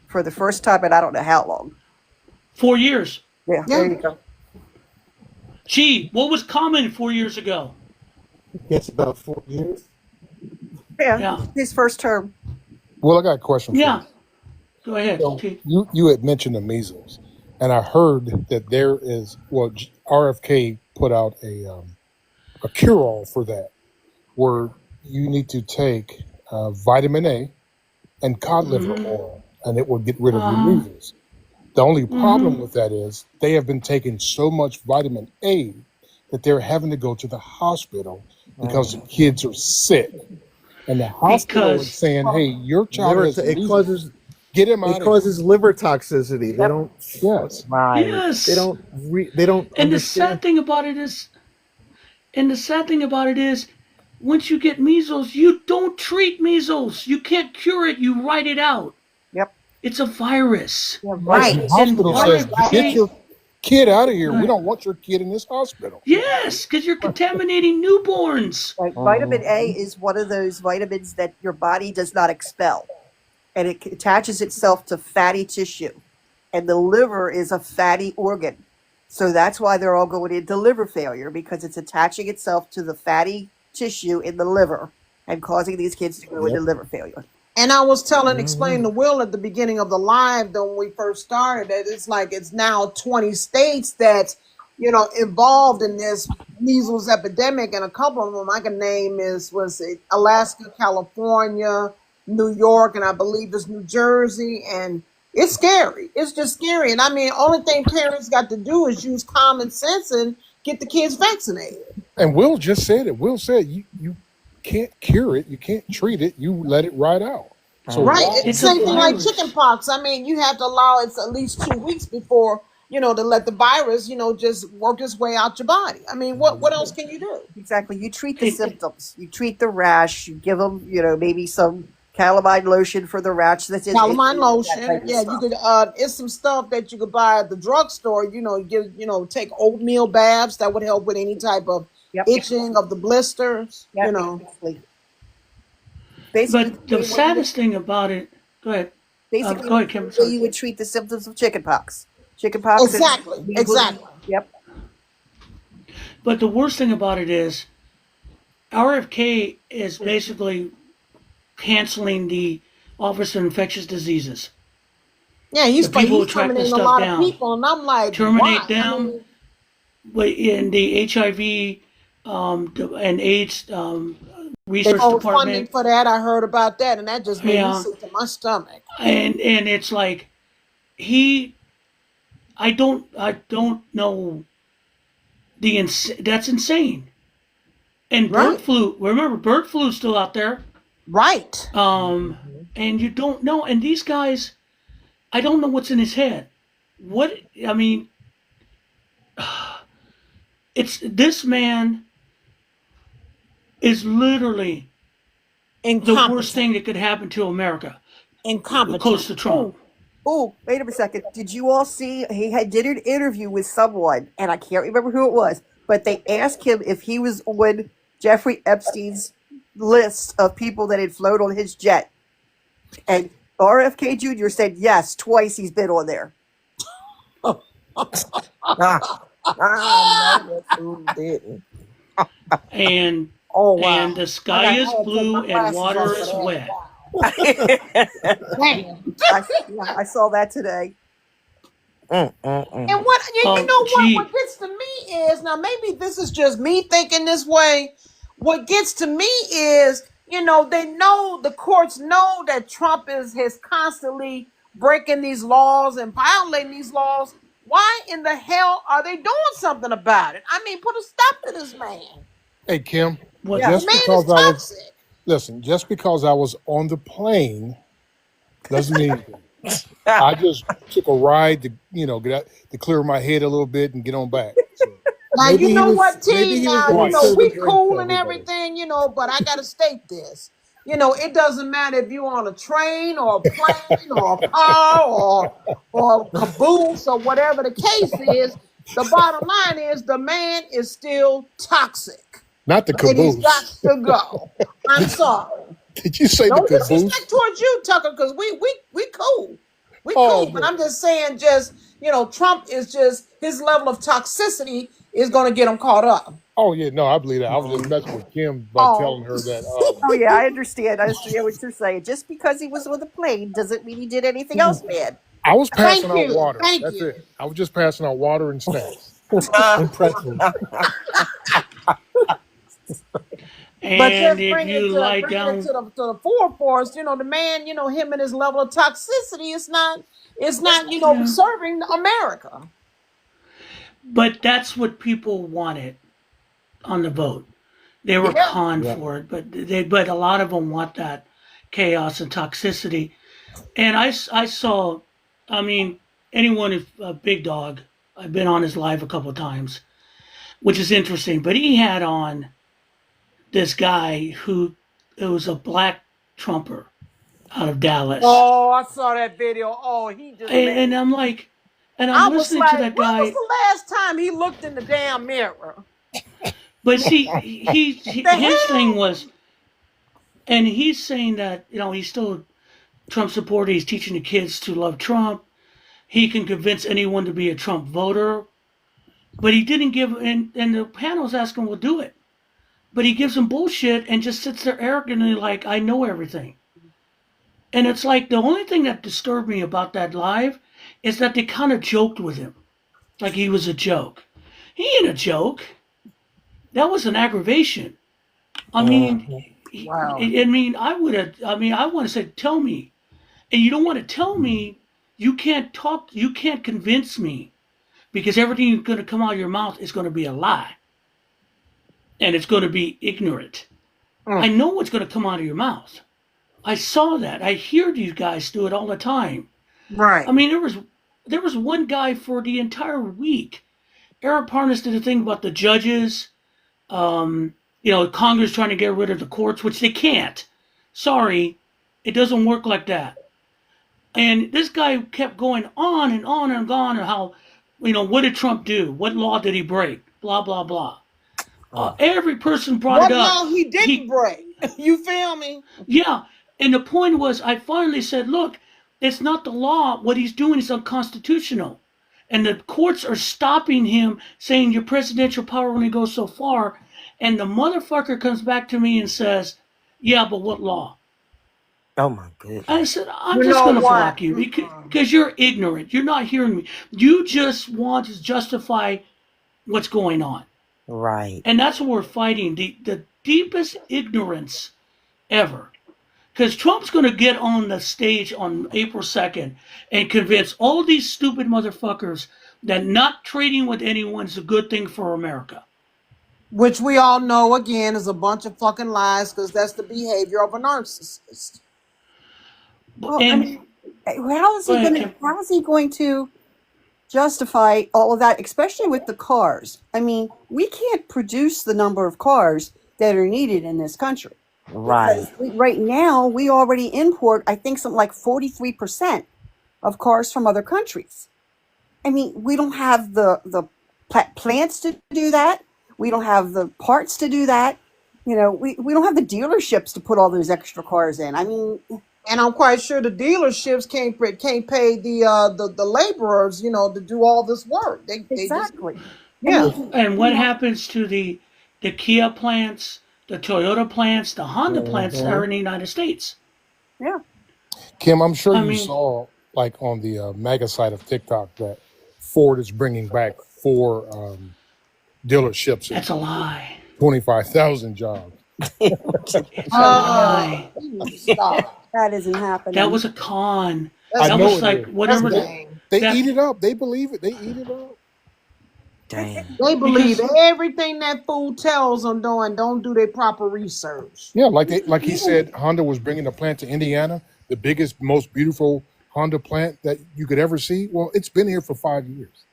for the first time in I don't know how long. 4 years. Yeah, Yeah. there you go. Gee, what was common 4 years ago? It's about 4 years. Yeah, Yeah. his first term. Well, I got a question for Yeah. you. Go ahead, So T. you had mentioned the measles, and I heard that there is RFK put out a cure-all for that, where you need to take vitamin A and cod liver Mm-hmm. oil, and it will get rid of your Uh-huh. measles. The only problem Mm-hmm. with that is they have been taking so much vitamin A that they're having to go to the hospital because the kids are sick. And the hospital is Because saying, hey, your child Liver, has it measles. causes Get him out it of here. causes liver toxicity. They Yep. don't. Yes. Right. yes, They don't. They don't and the sad understand. thing about it is, once you get measles, you don't treat measles. You can't cure it. You write it out. Yep. It's a virus. Yeah, Right. And right. the hospital And says, RFK, get your kid out of here. We right. don't want your kid in this hospital. Yes, because you're contaminating newborns. Right. Vitamin A is one of those vitamins that your body does not expel, and it attaches itself to fatty tissue. And the liver is a fatty organ. So that's why they're all going into liver failure, because it's attaching itself to the fatty tissue in the liver and causing these kids to go into Yep. liver failure. And I was explaining to Will at the beginning of the live, though, when we first started, that it's like it's now 20 states that, involved in this measles epidemic, and a couple of them I can name was it Alaska, California, New York, and I believe it's New Jersey, and It's scary. It's just scary. And I mean, only thing parents got to do is use common sense and get the kids vaccinated. And Will just said it. Will said you can't cure it, you can't treat it, you let it ride out. So Right. why? It's It's a same thing like virus. chicken pox. I mean, you have to allow it at least 2 weeks before, to let the virus, just work its way out your body. I mean, what else can you do? Exactly. You treat the It, symptoms. You treat the rash. You give them, maybe some calamine lotion for the rash. That's it. Calamine That lotion. type of Yeah, you stuff. could it's some stuff that you could buy at the drugstore, take oatmeal baths that would help with any type of Yep. itching of the blisters. Yep. Basically, basically but the the way you would saddest thing about it, go ahead. basically Go ahead, Kim. the way Sorry. you would treat the symptoms of chickenpox. Chickenpox and Exactly. measles. Exactly. Yep. But the worst thing about it is RFK is basically canceling the Office of Infectious Diseases. Yeah, The people who he's track this terminating a stuff lot of down, people, and I'm like, terminate why? I them. mean, But in the HIV and AIDS research funding department, for that. I heard about that, and that just made me yeah, sick to my stomach. and it's like he, I don't know that's insane. And bird Right. flu, remember bird flu is still out there. Right. And you don't know. And these guys, I don't know what's in his head. What I mean, it's this man is literally the worst Incompetent. thing that could happen to America, Incompetent. close to Trump. Oh, wait a second. Did you all see did an interview with someone, and I can't remember who it was, but they asked him if he was on Jeffrey Epstein's list of people that had flown on his jet. And RFK Jr. said yes, twice he's been on there. I know that's who didn't. And Oh and wow. the I sky got I is had to take blue my and glasses water off is for wet. that. Damn. I saw that today. And what you Oh, know what gee, what gets to me is, now maybe this is just me thinking this way. What gets to me is, they know, the courts know that Trump is constantly breaking these laws and violating these laws. Why in the hell are they doing something about it? I mean, put a stop to this man. Hey Kim, what's Yeah. The just man is because I was toxic. listen, just because I was on the plane doesn't mean anything. I just took a ride to get out, to clear my head a little bit and get on back. So, Now Maybe you he know was what, maybe T. he was Now gonna right. serve a we drink cool to and everybody. everything, but I gotta state this. It doesn't matter if you're on a train or a plane or a car or a caboose or whatever the case is. The bottom line is the man is still toxic, Not the and he's got caboose. to go. I'm sorry. Did you say the No caboose? disrespect towards you, Tucker, because we cool. We Oh, cool. But I'm just saying, Trump is just, his level of toxicity is gonna get him caught up. oh yeah, no, I believe that. I was just messing with Kim by telling Oh, her that. Oh yeah, I understand. I understand what you're saying. Just because he was on the plane doesn't mean he did anything else bad. I was passing thank out you. water. Thank That's you. it. I was just passing out water and snacks and pretzels. But and just if bring it you to lie bring it down, to the forefront, the man, him and his level of toxicity is not, yeah. serving America. But that's what people wanted on the vote. They were Yeah. conned Yeah. for it, but a lot of them want that chaos and toxicity. And I saw, I mean, anyone if a big dog. I've been on his live a couple of times, which is interesting. But he had on this guy who it was a black Trumper out of Dallas, Oh, I saw that video. Oh, he just made and me. I'm like, and I I'm was listening to like, that when was guy. the last time he looked in the damn mirror? But see, The his thing hell? was, and he's saying that he's still a Trump supporter. He's teaching the kids to love Trump. He can convince anyone to be a Trump voter. But he didn't give, and the panel's asking, "Well, do it." But he gives them bullshit and just sits there arrogantly like, "I know everything." And it's like the only thing that disturbed me about that live is that they kind of joked with him, like he was a joke. He ain't a joke. That was an aggravation. I mean, Wow. I mean, I would have. I mean, I want to say, tell me, and you don't want to tell me You can't talk. You can't convince me because everything that's going to come out of your mouth is going to be a lie, and it's going to be ignorant. I Mm. know what's going to come out of your mouth. I saw that. I hear these guys do it all the time. Right. I mean, there was one guy for the entire week. Eric Parnas did a thing about the judges. Congress trying to get rid of the courts, which they can't. Sorry, it doesn't work like that. And this guy kept going on and on and on, and how, what did Trump do? What law did he break? Blah blah blah. Every person brought it What up. law he didn't break? You feel me? Yeah, and the point was, I finally said, look, it's not the law. What he's doing is unconstitutional. And the courts are stopping him, saying your presidential power only goes so far. And the motherfucker comes back to me and says, yeah, but what law? Oh my goodness. I said, I'm You just know going to what? block you because you're ignorant. You're not hearing me. You just want to justify what's going on. Right. And that's what we're fighting, the deepest ignorance ever. Because Trump's going to get on the stage on April 2nd and convince all these stupid motherfuckers that not trading with anyone is a good thing for America. Which we all know again is a bunch of fucking lies because that's the behavior of a narcissist. Well, I And mean, how is go he ahead, going to? Kim. How is he going to justify all of that, especially with the cars? I mean, we can't produce the number of cars that are needed in this country Right. because right now we already import, I think, something like 43% of cars from other countries. I mean, we don't have the plants to do that. We don't have the parts to do that. We don't have the dealerships to put all those extra cars in. I mean, And I'm quite sure the dealerships can't pay the laborers, to do all this work. They just exactly. I yeah. mean, And what happens to the Kia plants, the Toyota plants, the Honda plants that are in the United States? yeah. Kim, I'm sure I you mean, saw, like on the MAGA side of TikTok, that Ford is bringing back 4 dealerships and that's a lie. 25,000 jobs. It's a lie. Stop. That isn't That happening. was a con. I That's That know was it like is. that's whatever game. They that eat it up. They believe it. They eat it up. Damn. They believe because everything that fool tells them doing. Don't do their proper research. Yeah, like he Even said, Honda was bringing a plant to Indiana, the biggest, most beautiful Honda plant that you could ever see. Well, it's been here for 5 years.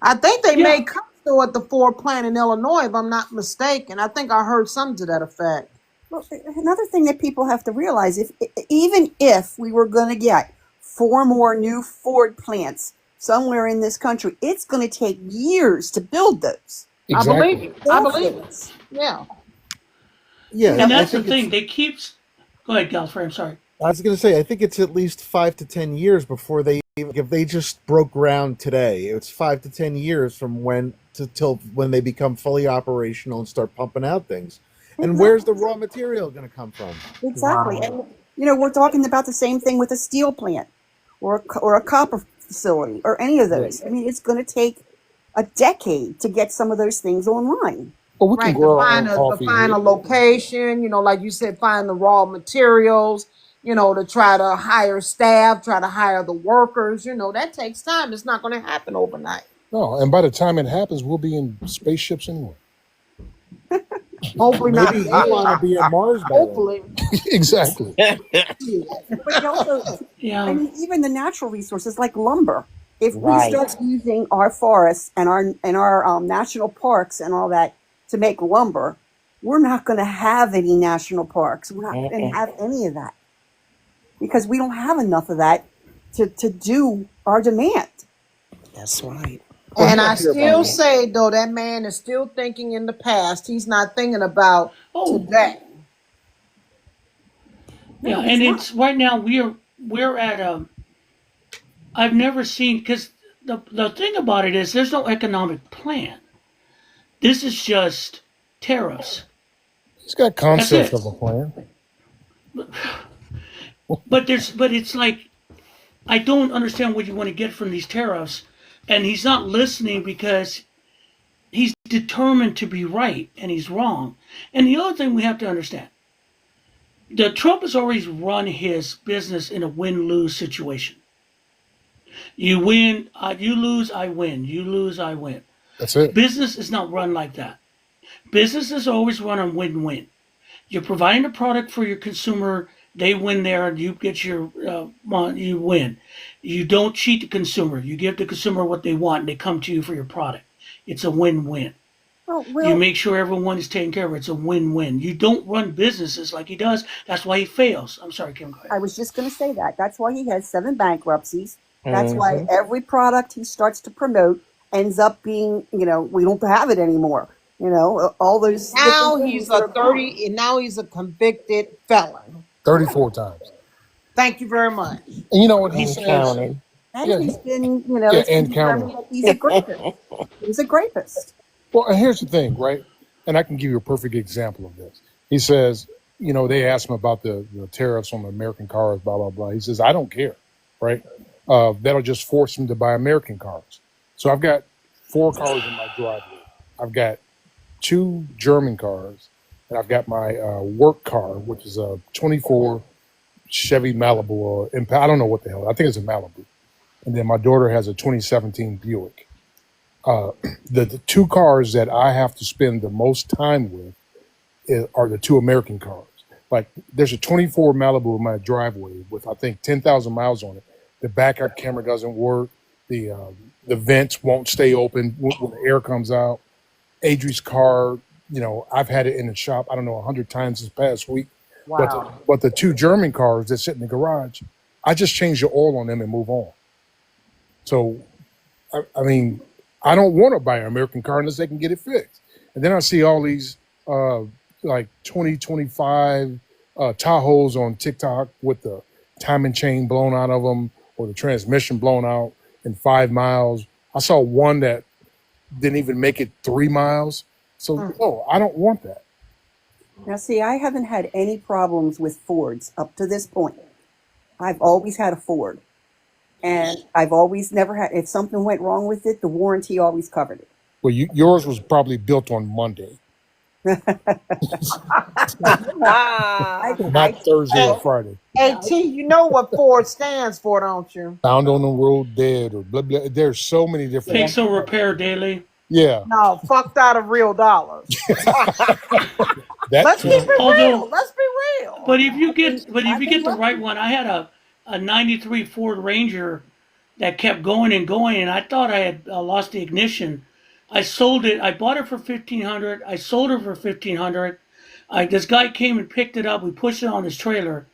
I think they yeah, made Costco at the Ford plant in Illinois, if I'm not mistaken. I think I heard something to that effect. well, another thing that people have to realize, even if we were going to get 4 more new Ford plants somewhere in this country, it's going to take years to build those. I believe Exactly. you. I Build believe it. those. Yeah. Yeah, and I that's the think it's. thing. They keep. Go ahead, Godfrey. I'm sorry. I was going to say, I think it's at least 5 to 10 years before they even, if they just broke ground today, it's 5 to 10 years from till when they become fully operational and start pumping out things. And where's the Exactly. raw material going to come from? Exactly. Right. And we're talking about the same thing with a steel plant or a copper facility or any of Yeah. those. I mean, it's going to take a decade to get some of those things online. Well, we can Right. To grow our find own to coffee find a here. location, like you said, find the raw materials, to try to hire staff, try to hire the workers, that takes time. It's not going to happen overnight. No, and by the time it happens, we'll be in spaceships anyway. Hopefully not Maybe dead. Elon will be on Mars by then. Hopefully. Exactly. But you also, I Yeah, mean, even the natural resources like lumber. If we Right. start using our forests and our national parks and all that to make lumber, we're not going to have any national parks. We're not going to Mm-mm. have any of that because we don't have enough of that to do our demand. That's right. Well, he And I don't care about still that. say, though, that man is still thinking in the past. He's not thinking about oh today. yeah, No, and he's not. it's right now we're at a. I've never seen because the thing about it is there's no economic plan. This is just tariffs. He's got That's concepts it. of a plan. But it's like I don't understand what you want to get from these tariffs, and he's not listening because he's determined to be right and he's wrong. And the other thing we have to understand, the Trump has always run his business in a win-lose situation. You win, you lose, I win. You lose, I win. That's it. Business is not run like that. Business is always run on win-win. You're providing a product for your consumer. They win there, and you get your you win. You don't cheat the consumer. You give the consumer what they want, and they come to you for your product. It's a win-win. Oh, You well, make sure everyone is taken care of. It's a win-win. You don't run businesses like he does. That's why he fails. I'm sorry, Kim. Go ahead. I was just going to say that. That's why he has 7 bankruptcies. That's why Hmm. every product he starts to promote ends up being, we don't have it anymore. All those Now different things he's that a are gone. 30, and now he's a convicted felon. 34 times. Thank you very much. And you know what he And says? counting. And Yeah, he's been, yeah, it's been and determined counting. that he's a rapist. He's a rapist. Well, and here's the thing, right? And I can give you a perfect example of this. He says, they asked him about the tariffs on the American cars, blah, blah, blah. He says, I don't care, right? That'll just force him to buy American cars. So I've got 4 cars in my driveway. I've got 2 German cars, and I've got my work car, which is a 24 Chevy Malibu, or I don't know what the hell. I think it's a Malibu. And then my daughter has a 2017 Buick. Uh, the 2 cars that I have to spend the most time with are the 2 American cars. Like there's a 24 Malibu in my driveway with I think 10,000 miles on it. The backup camera doesn't work. The vents won't stay open when the air comes out. Adri's car, I've had it in the shop, I don't know, 100 times this past week. Wow. But the 2 German cars that sit in the garage, I just change the oil on them and move on. So, I mean, I don't want to buy an American car unless they can get it fixed. And then I see all these like 2025 Tahoes on TikTok with the timing chain blown out of them or the transmission blown out in 5 miles. I saw one that didn't even make it 3 miles. So, no, I don't want that. Now, see, I haven't had any problems with Fords up to this point. I've always had a Ford. And I've always never had, if something went wrong with it, the warranty always covered it. Well, yours was probably built on Monday, Ah. not Thursday or Friday. Hey, T, you know what Ford stands for, don't you? Found on the road dead or blah, blah. There's so many different. Fix or repair daily. Yeah, No, fucked out of real dollars. that Let's keep too. it real. Although, Let's be real. but if you get I've been the lucky. right one, I had a '93 Ford Ranger that kept going and going, and I thought I had lost the ignition. I sold it. I bought it for 1,500. I sold it for 1,500. This guy came and picked it up. We pushed it on his trailer.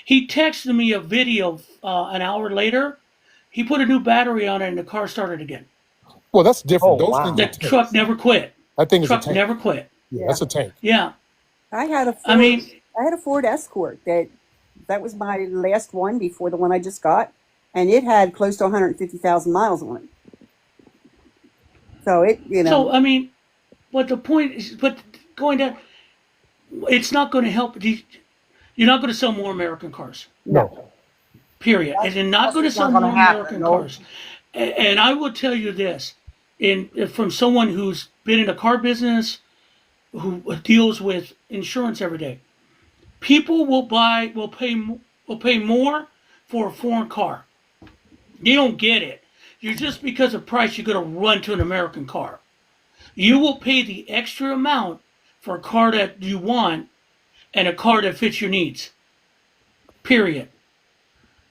He texted me a video an hour later. He put a new battery on it, and the car started again. Well, that's Oh, different. Those things wow. are The truck tanks. never quit. That thing is a Truck tank. never quit. Yeah, Yeah. that's a tank. Yeah. I had a I Ford. mean, I had a Ford Escort that was my last one before the one I just got, and it had close to 150,000 miles on it. So it, so I mean, but the point is, but going down, it's not going to help. You're not going to sell more American cars. No. Period. And you're not That's going to just sell not more gonna happen. American No. cars. And I will tell you this, from someone who's been in the car business, who deals with insurance every day, people will pay more for a foreign car. You don't get it. You're just because of price, you're going to run to an American car. You will pay the extra amount for a car that you want and a car that fits your needs. Period.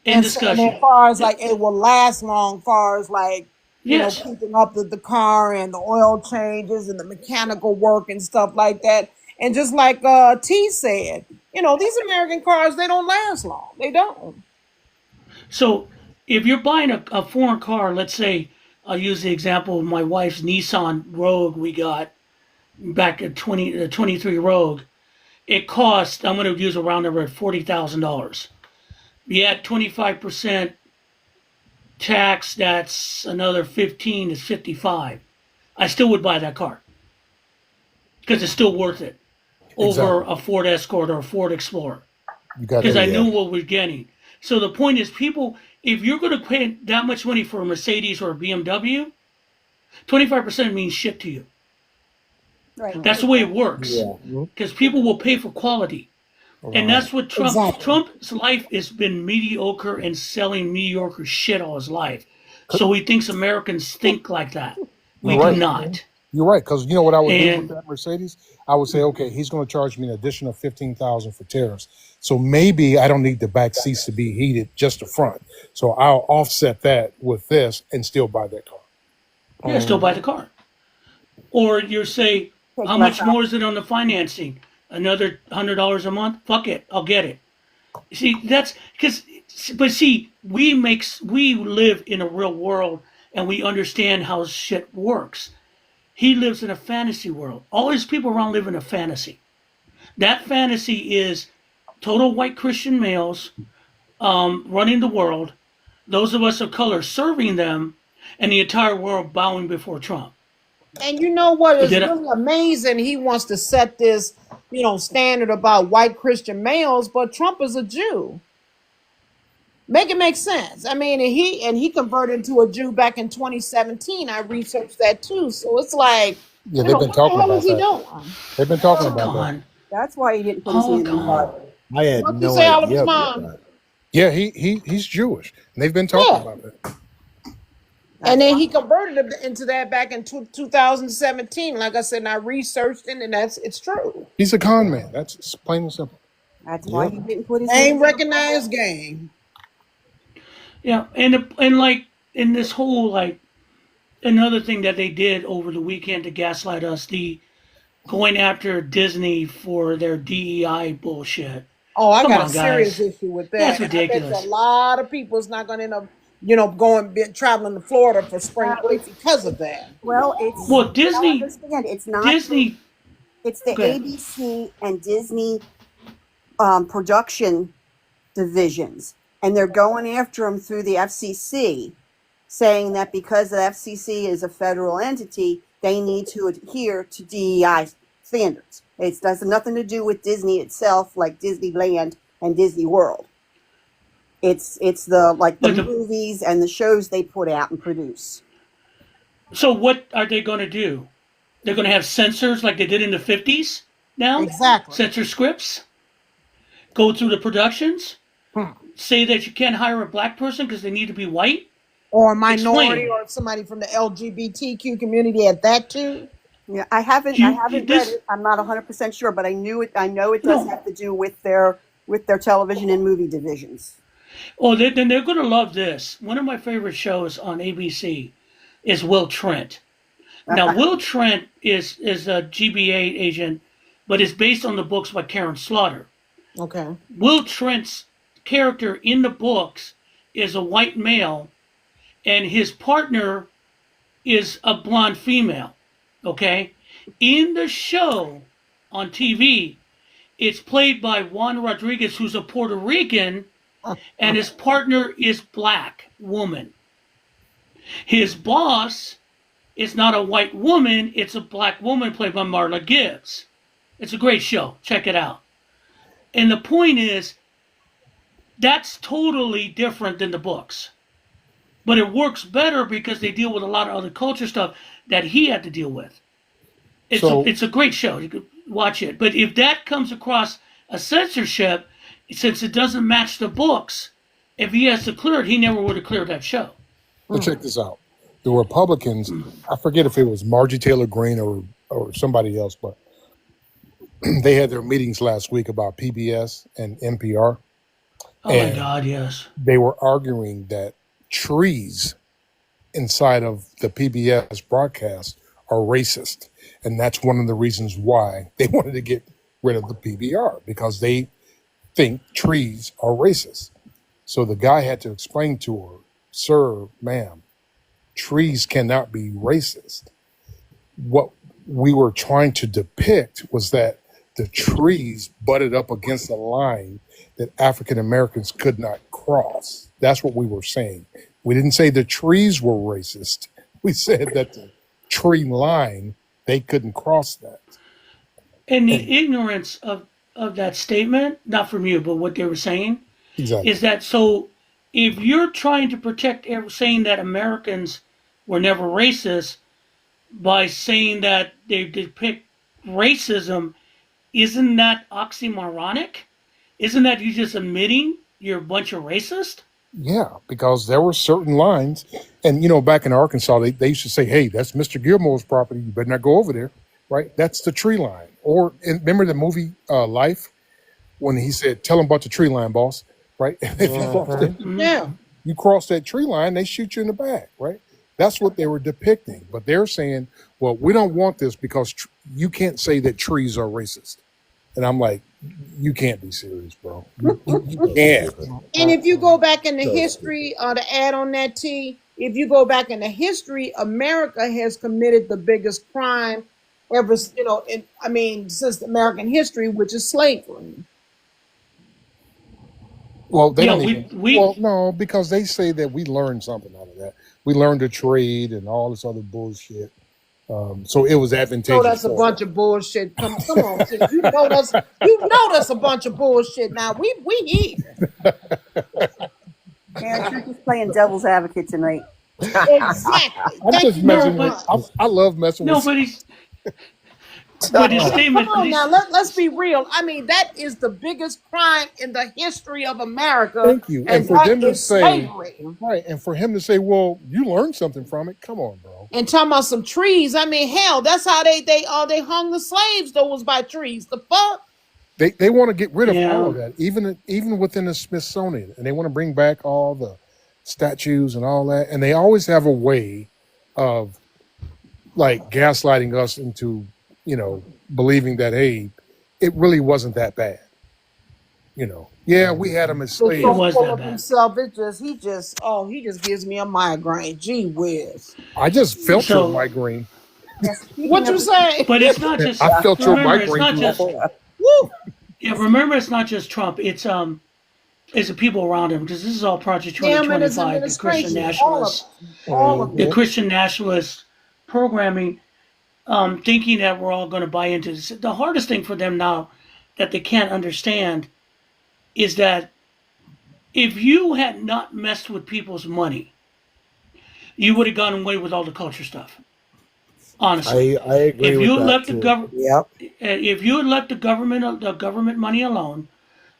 End And discussion. as far as like it will last long, far as like Yes. keeping up the car and the oil changes and the mechanical work and stuff like that. And just like T said, these American cars, they don't last long. They don't. So if you're buying a foreign car, let's say I'll use the example of my wife's Nissan Rogue we got back at 23 Rogue. It cost, I'm going to use a round number at $40,000. You add 25% tax, that's another 15 is 55. I still would buy that car because it's still worth it over Exactly. a Ford Escort or a Ford Explorer You got because that. I Yeah. knew what we're getting. So the point is, people, if you're going to pay that much money for a Mercedes or a BMW, 25% means shit to you. right. That's the way it works Yeah. because people will pay for quality. And Right. that's what Exactly. Trump's life has been mediocre and selling mediocre shit all his life. So he thinks Americans think like that. You're We do right. not. You're right. Because you know what I would do with And that Mercedes? I would say, okay, he's going to charge me an additional 15,000 for tariffs. So maybe I don't need the back seats to be heated, just the front. So I'll offset that with this and still buy that car. yeah, still buy Mm. the car. Or you say, Take how less much out. more is it on the financing? Another $100 a month? Fuck it, I'll get it. See, that's because, but see, we live in a real world and we understand how shit works. He lives in a fantasy world. All his people around live in a fantasy. That fantasy is total white Christian males running the world, those of us of color serving them, and the entire world bowing before Trump. And you know what is Did I, really amazing? He wants to set this, standard about white Christian males, but Trump is a Jew. Make it make sense. I mean, and he converted into a Jew back in 2017. I researched that too. So it's like, Yeah, they've been what the talking hell is about he that. doing? They've been talking oh, about come that. on. That's why he didn't put his Oh, hand in the come on. Bible. I had What you no say, Oliver's idea about mom? that. Yeah, he's Jewish. And they've been talking Yeah. about that. And That's then why. he converted into that back in 2017. Like I said, and I researched it, and it's true. He's a con man. That's plain and simple. That's why Yep. he didn't put his Game hands in the recognized Bible. game. Yeah, and like in this whole like another thing that they did over the weekend to gaslight us, the going after Disney for their DEI bullshit. Oh, I Come got a on, serious guys. issue with That's that. And I bet you a ridiculous. lot of people is not going to end up, traveling to Florida for spring break It's because of that. well, it's Well, you don't Disney, understand. It's not the Disney, it's the good. ABC and Disney production divisions, and they're going after them through the FCC, saying that because the FCC is a federal entity, they need to adhere to DEI standards. It has nothing to do with Disney itself, like Disneyland and Disney World. It's the But movies and the shows they put out and produce. so what are they going to do? They're going to have censors like they did in the 50s now? Exactly. Censor scripts? Go through the productions? Hmm. Say that you can't hire a black person because they need to be white? Or a minority Explain. or somebody from the LGBTQ community at that too. Yeah, I haven't read This, it. I'm not 100% sure, but I knew it. I know it does no. have to do with their television and movie divisions. Oh, then they're going to love this. One of my favorite shows on ABC is Will Trent. Now, Will Trent is a GBA agent, but is based on the books by Karen Slaughter. Okay. Will Trent's character in the books is a white male, and his partner is a blonde female. Okay? In the show on TV, it's played by Juan Rodriguez, who's a Puerto Rican, and his partner is black woman. His boss is not a white woman, it's a black woman played by Marla Gibbs. It's a great show. Check it out. And the point is, that's totally different than the books. But it works better because they deal with a lot of other culture stuff that he had to deal with. So It's a great show. You could watch it. But if that comes across a censorship, since it doesn't match the books, if he has to clear it, he never would have cleared that show. but check this out. The Republicans, I forget if it was Margie Taylor Greene or somebody else, but they had their meetings last week about PBS and NPR, Oh my and God, yes. they were arguing that trees inside of the PBS broadcast are racist. And that's one of the reasons why they wanted to get rid of the PBR, because they think trees are racist. So the guy had to explain to her, sir, ma'am, trees cannot be racist. What we were trying to depict was that the trees butted up against a line that African Americans could not cross. That's what we were saying. We didn't say the trees were racist. We said that the tree line, they couldn't cross that. And the And ignorance of that statement, not from you, but what they were saying, exactly. is that so if you're trying to protect saying that Americans were never racist by saying that they depict racism, isn't that oxymoronic? isn't that you just admitting you're a bunch of racist? Yeah, because there were certain lines, and back in Arkansas, they used to say, "Hey, that's Mr. Gilmore's property. You better not go over there." Right? That's the tree line. Or remember the movie Life when he said, "Tell him about the tree line, boss." Right? If Mm-hmm. Yeah. you cross that tree line, they shoot you in the back. Right? That's what they were depicting. But they're saying, "Well, we don't want this because you can't say that trees are racist." And I'm like, "You can't be serious, bro. You can't." And if you go back in the So history, to add on that, T, if you go back in the history, America has committed the biggest crime ever, since the American history, which is slavery. Well, they Yeah, don't even. Well, no, because they say that we learned something out of that. We learned to trade and all this other bullshit. So it was So advantageous that's a for bunch us. of bullshit. Come on, T. You know that's a bunch of bullshit. Now we here. Yeah, you're just playing devil's advocate tonight. Exactly. I'm Thank just you no, very messing with. much. I love messing no, with. but his Come statement. on now, let's be real. I mean, that is the biggest crime in the history of America, Thank you. And and for that them to is say, slavery. right, and for him to say, "Well, you learned something from it." Come on, bro. And talking about some trees. I mean, hell, that's how they hung the slaves. Though was by trees. The fuck. They want to get rid of all Yeah. of that, even within the Smithsonian, and they want to bring back all the statues and all that, and they always have a way of like gaslighting us into believing that, hey, it really wasn't that bad. Yeah, we had them as It's slaves. It so was full that of bad. himself. He just gives me a migraine. Gee whiz. I just felt your So, migraine. Yeah, speaking What you of say? but it's not just. I felt your Remember, it's migraine not through my just. phone. Woo. Yeah, remember, it's not just Trump. It's the people around him, because this is all Project Him and his 2025, the Christian administration. All of nationalists, it. All of the it. Christian nationalist programming, thinking that we're all going to buy into this. The hardest thing for them now that they can't understand is that if you had not messed with people's money, you would have gone away with all the culture stuff. Honestly, I agree if with you had that left the too. government, Yep. if you had left the government money alone,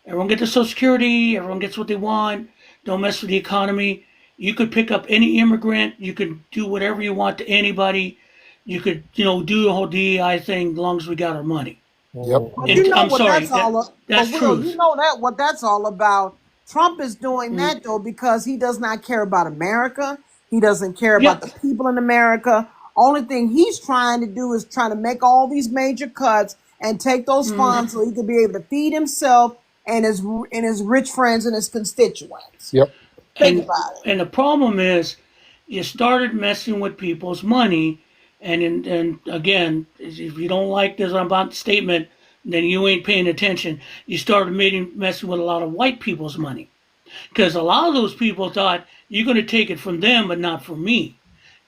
everyone gets their Social Security, everyone gets what they want. Don't mess with the economy. You could pick up any immigrant. You could do whatever you want to anybody. You could, do the whole DEI thing as long as we got our money. Yep. But And you know I'm what sorry, that's all. that's But Will, you truth. know that what that's all about. Trump is doing Mm. that though because he does not care about America. He doesn't care about Yeah. the people in America. Only thing he's trying to do is trying to make all these major cuts and take those Mm. funds so he can be able to feed himself and his rich friends and his constituents. Yep. Think And about it. and the problem is, you started messing with people's money, and again, if you don't like this about statement, then you ain't paying attention. You started messing with a lot of white people's money, because a lot of those people thought you're going to take it from them, but not from me.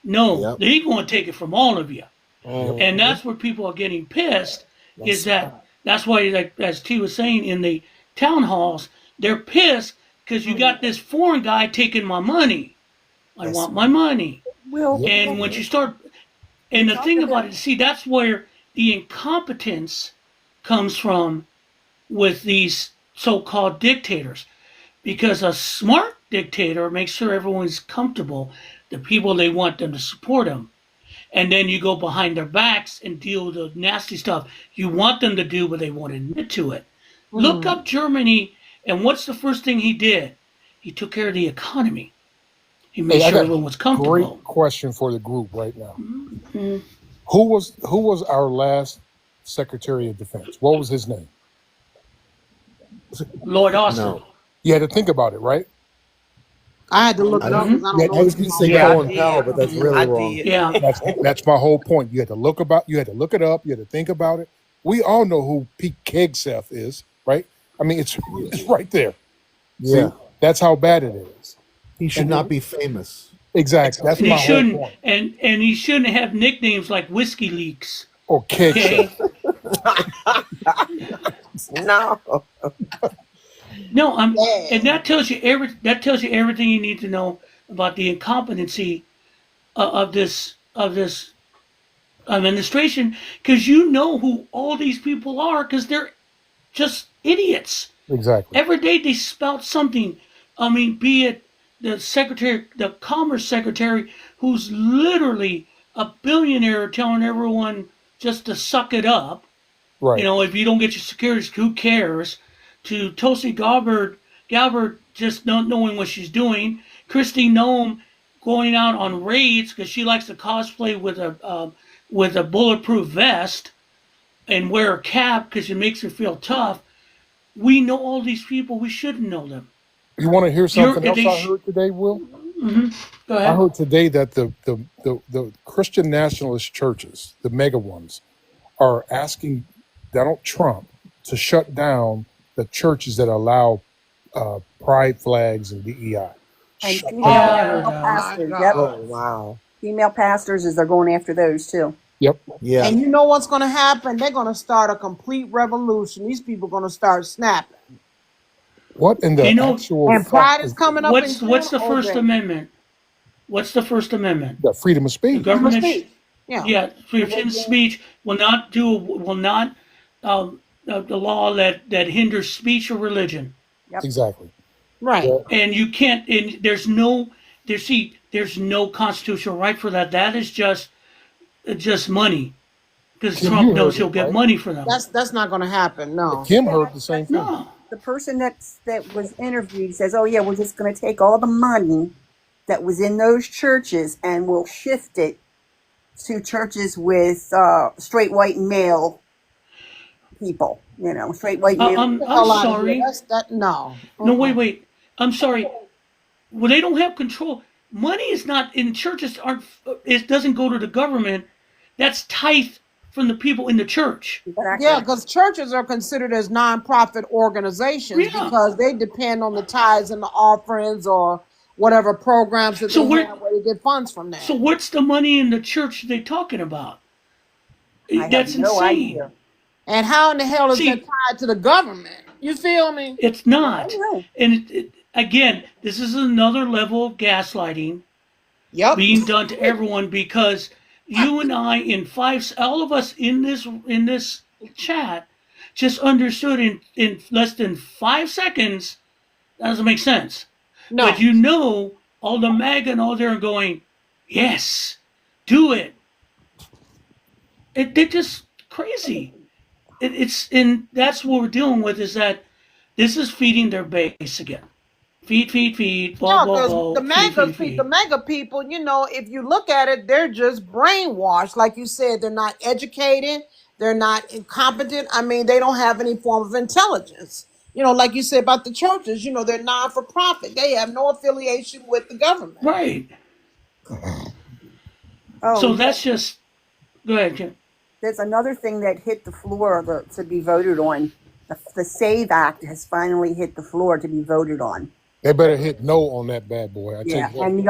No, Yep. they're going to take it from all of you, Mhm. and that's where people are getting pissed. Is That's that's why, like as T was saying in the town halls, they're pissed because you got this foreign guy taking my money. I that's want my money. Will, Yep. And when you start, and the talk thing about about it, see, that's where the incompetence comes from with these so-called dictators. Because a smart dictator makes sure everyone's comfortable, the people they want them to support them. And then you go behind their backs and deal with the nasty stuff you want them to do, but they won't admit to it. Look up Germany, and what's the first thing he did? He took care of the economy. He made Hey, I sure got everyone was a comfortable. great question for the group right now. Mm. Who was our last Secretary of Defense? What was his name? Lord Austin. No, You had to think about it, right? I had to look I it up didn't. because I You don't had I know was what going you're to say talking yeah, I about. Colin Powell, but that's did. really I wrong. did. Yeah. That's my whole point. You had to look it up. You had to think about it. We all know who Pete Hegseth is, right? I mean, it's right there. See, Yeah, that's how bad it is. he should And not be famous. exactly, that's And he my whole shouldn't, point. and he shouldn't have nicknames like Whiskey Leaks. Or Kegseth. Okay. No. No, and Yeah. that tells you everything you need to know about the incompetency of this administration, because you know who all these people are, because they're just idiots. Exactly. Every day they spout something. I mean, be it the Commerce Secretary, who's literally a billionaire telling everyone just to suck it up. Right. If you don't get your securities, who cares? To Tulsi Gabbard just not knowing what she's doing. Kristi Noem going out on raids because she likes to cosplay with a bulletproof vest and wear a cap because it makes her feel tough. We know all these people. We shouldn't know them. You want to hear something else they I heard today, Will? Go I ahead. heard today that the Christian nationalist churches, the mega ones, are asking Donald Trump to shut down the churches that allow pride flags and DEI. And Shut female, Yeah, I heard Oh that. my pastors. Yep. Oh, God. wow. Female pastors is they're going after those too. Yep. Yeah. And you know what's going to happen? They're going to start a complete revolution. These people are going to start snapping. What in the You know, actual And pride is fuck coming up What's in what's June. the Oh, First baby. Amendment? What's the First Amendment? the freedom of The speech? Freedom of government, speech. Yeah. yeah, freedom of speech will not the law that hinders speech or religion. Exactly. Right. Yeah. And you can't. And there's no constitutional right for that. That is just money, because Kim, Trump you knows heard he'll it, get right? money for them. That's not going to happen. No. Kim heard the same thing. No, The person that was interviewed says, "Oh yeah, we're just going to take all the money that was in those churches and we'll shift it to churches with straight white male people. Straight white male." I'm Get the hell out of sorry. here. No. No, wait. I'm sorry. Well, they don't have control. Money is not in churches. It doesn't go to the government. That's tithe from the people in the church. Exactly. Yeah, because churches are considered as nonprofit organizations Yeah. because they depend on the tithes and the offerings or whatever programs that So they where- have where they get funds from that. So what's the money in the church they talking about? I That's have no insane. idea. And how in the hell is See- that tied to the government? You feel me? It's not. I know. And again, this is another level of gaslighting Yep. being done to everyone, because you and I all of us in this chat just understood in less than 5 seconds. That doesn't make sense. No. But all the MAGA and all there going, yes, do it. They're just crazy. And that's what we're dealing with, is that this is feeding their base again. Feed, Yeah, blah, blah, because blah. the mega feed. the mega people, if you look at it, they're just brainwashed. Like you said, they're not educated, they're not incompetent. I mean, they don't have any form of intelligence. Like you said about the churches, they're non for profit. They have no affiliation with the government. Right. Oh, So that's just. Go ahead, Jim. there's another thing that hit the floor to be voted on. The SAVE Act has finally hit the floor to be voted on. They better hit no on that bad boy. I tell Yeah, you that. and the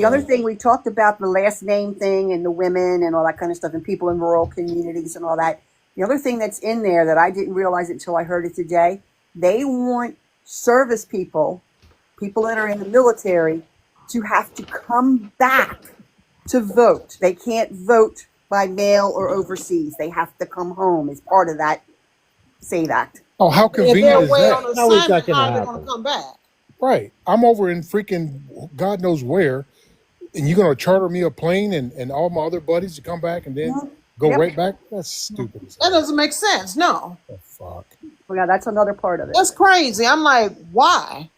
other thing we talked about, the last name thing and the women and all that kind of stuff and people in rural communities and all that. The other thing that's in there that I didn't realize it until I heard it today, they want service people that are in the military, to have to come back to vote. They can't vote by mail or overseas. They have to come home as part of that SAVE Act. Oh, how If they're convenient is away that? on How is that assignment, gonna how are they happen? going to come back? Right. I'm over in freaking God knows where, and you're gonna charter me a plane and all my other buddies to come back and then go Yep. right back? That's stupid as That hell. doesn't make sense. No, Oh, fuck. Well, yeah, that's another part of it. that's crazy. I'm like, why?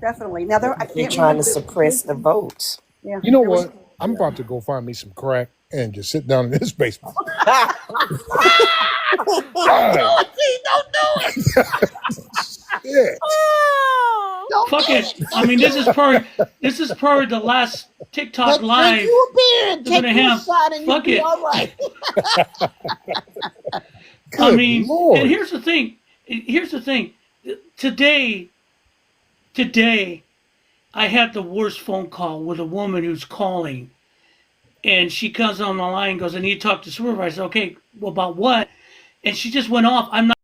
Definitely. Now, I They're can't trying remember to suppress the votes. Yeah. You know there was- what? I'm about to go find me some crack and just sit down in this basement. God, Don't do it. yeah. Don't Fuck do it. I mean, this is probably the last TikTok Drink live. you a beer and We're take gonna you a have- shot and you'll fuck be it. all right. I Good mean, Lord. and here's the thing. Today, I had the worst phone call with a woman who's calling, and she comes on the line and goes, "I need to talk to the supervisor." Okay, well, about what? And she just went off. I'm not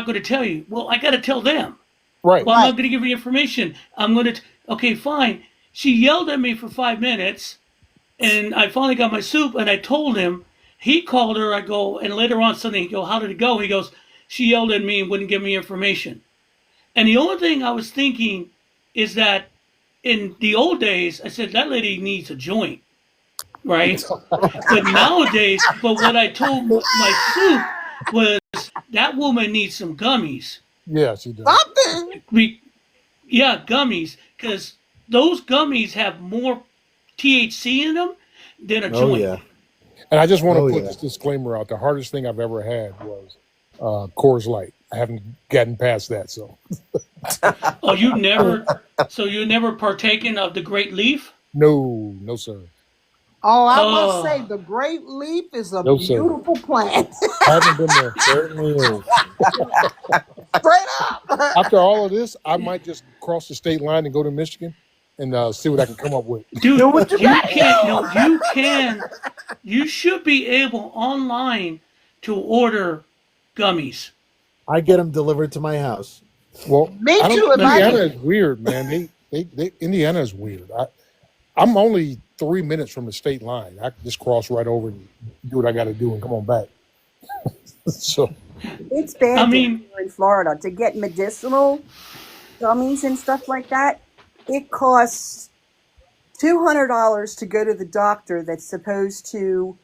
going to tell you. Well, I got to tell them. Right. Well, I'm not going to give you information. I'm going to. Okay, fine. She yelled at me for 5 minutes, and I finally got my soup, and I told him. He called her. I go, and later on, something. He go, "How did it go?" He goes, she yelled at me and wouldn't give me information. And the only thing I was thinking is that in the old days, I said that lady needs a joint, right? But nowadays, but what I told my soup was that woman needs some gummies. Yeah, she does. Something. Yeah, gummies, because those gummies have more THC in them than a Oh joint. yeah. And I just want Oh to put yeah. this disclaimer out. The hardest thing I've ever had was Coors Light. I haven't gotten past that. So Oh, you never, so you never partaken of the Great Leaf? no, sir. Oh, I must Oh, say, the Great Leaf is a No, sir. beautiful plant. I haven't been there. Certainly is. Straight up. After all of this, I might just cross the state line and go to Michigan and see what I can come up with. dude, Do what you you gotta can't, do. no, you can, you should be able online to order gummies. I get them delivered to my house. Well, Me I too, don't. if I Indiana can. is weird, man. Indiana is weird. I'm only 3 minutes from the state line. I can just cross right over and do what I got to do and come on back. So It's I bad down mean, here in Florida to get medicinal gummies and stuff like that. It costs $200 to go to the doctor that's supposed to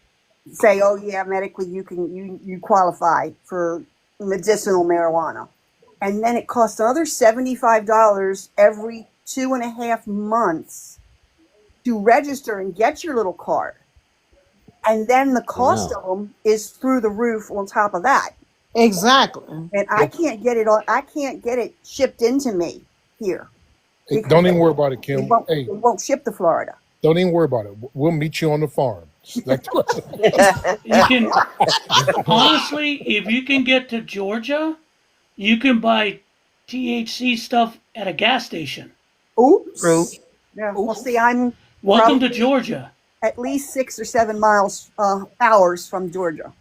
say, "Oh yeah, medically you qualify for medicinal marijuana," and then it costs another $75 every 2.5 months to register and get your little card, and then the cost Wow. of them is through the roof on top of that. Exactly. And I can't get it on. I can't get it shipped into me here hey, because don't even worry about it, it Kim. won't. Hey, It won't ship to Florida. don't even worry about it. We'll meet you on the farm. Like you can, honestly, if you can get to Georgia, you can buy THC stuff at a gas station. True. Oops. Yeah. Well, see, I'm Welcome to probably Georgia. at least 6 or 7 hours from Georgia.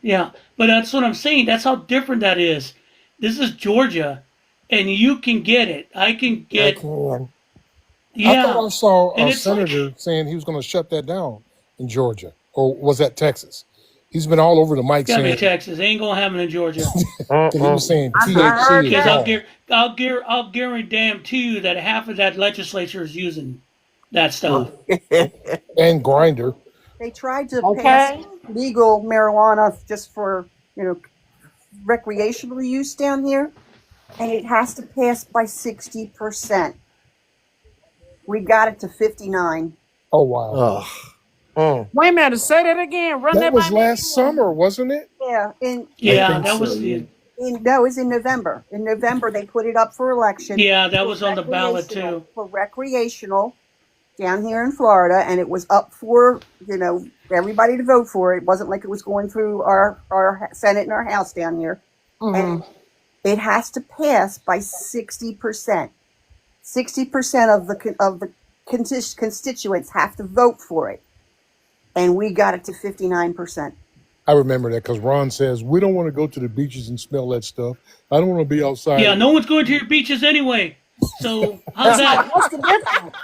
Yeah, but that's what I'm saying. That's how different that is. This is Georgia, and you can get it. I can I get, can. I thought yeah, I saw and a it's like, senator saying he was going to shut that down in Georgia, or was that Texas? He's been all over the mic gotta be saying Texas. Ain't gonna happen in Georgia. because he was saying I heard THC is Because that. wrong. I'll guarantee you that half of that legislature is using that stuff. And Grinder. They tried to pass Okay. legal marijuana just for recreational use down here, and it has to pass by 60%. We got it to 59. Oh wow, Ugh. Mm. Wait a minute. Say that again. Run that that by was me last again. summer, wasn't it? Yeah, I Yeah, think that so. was Yeah. no, it's in November. In November, they put it up for election yeah, that for was on the ballot too. recreational down here in Florida, and it was up for everybody to vote for. It wasn't like it was going through our Senate and our House down here, Hmm. and it has to pass by 60%. 60% of the constituents have to vote for it, and we got it to 59%. I remember that because Ron says we don't want to go to the beaches and smell that stuff. I don't want to be outside. Yeah, no one's going to your beaches anyway. So how's That's like, that? what's the difference?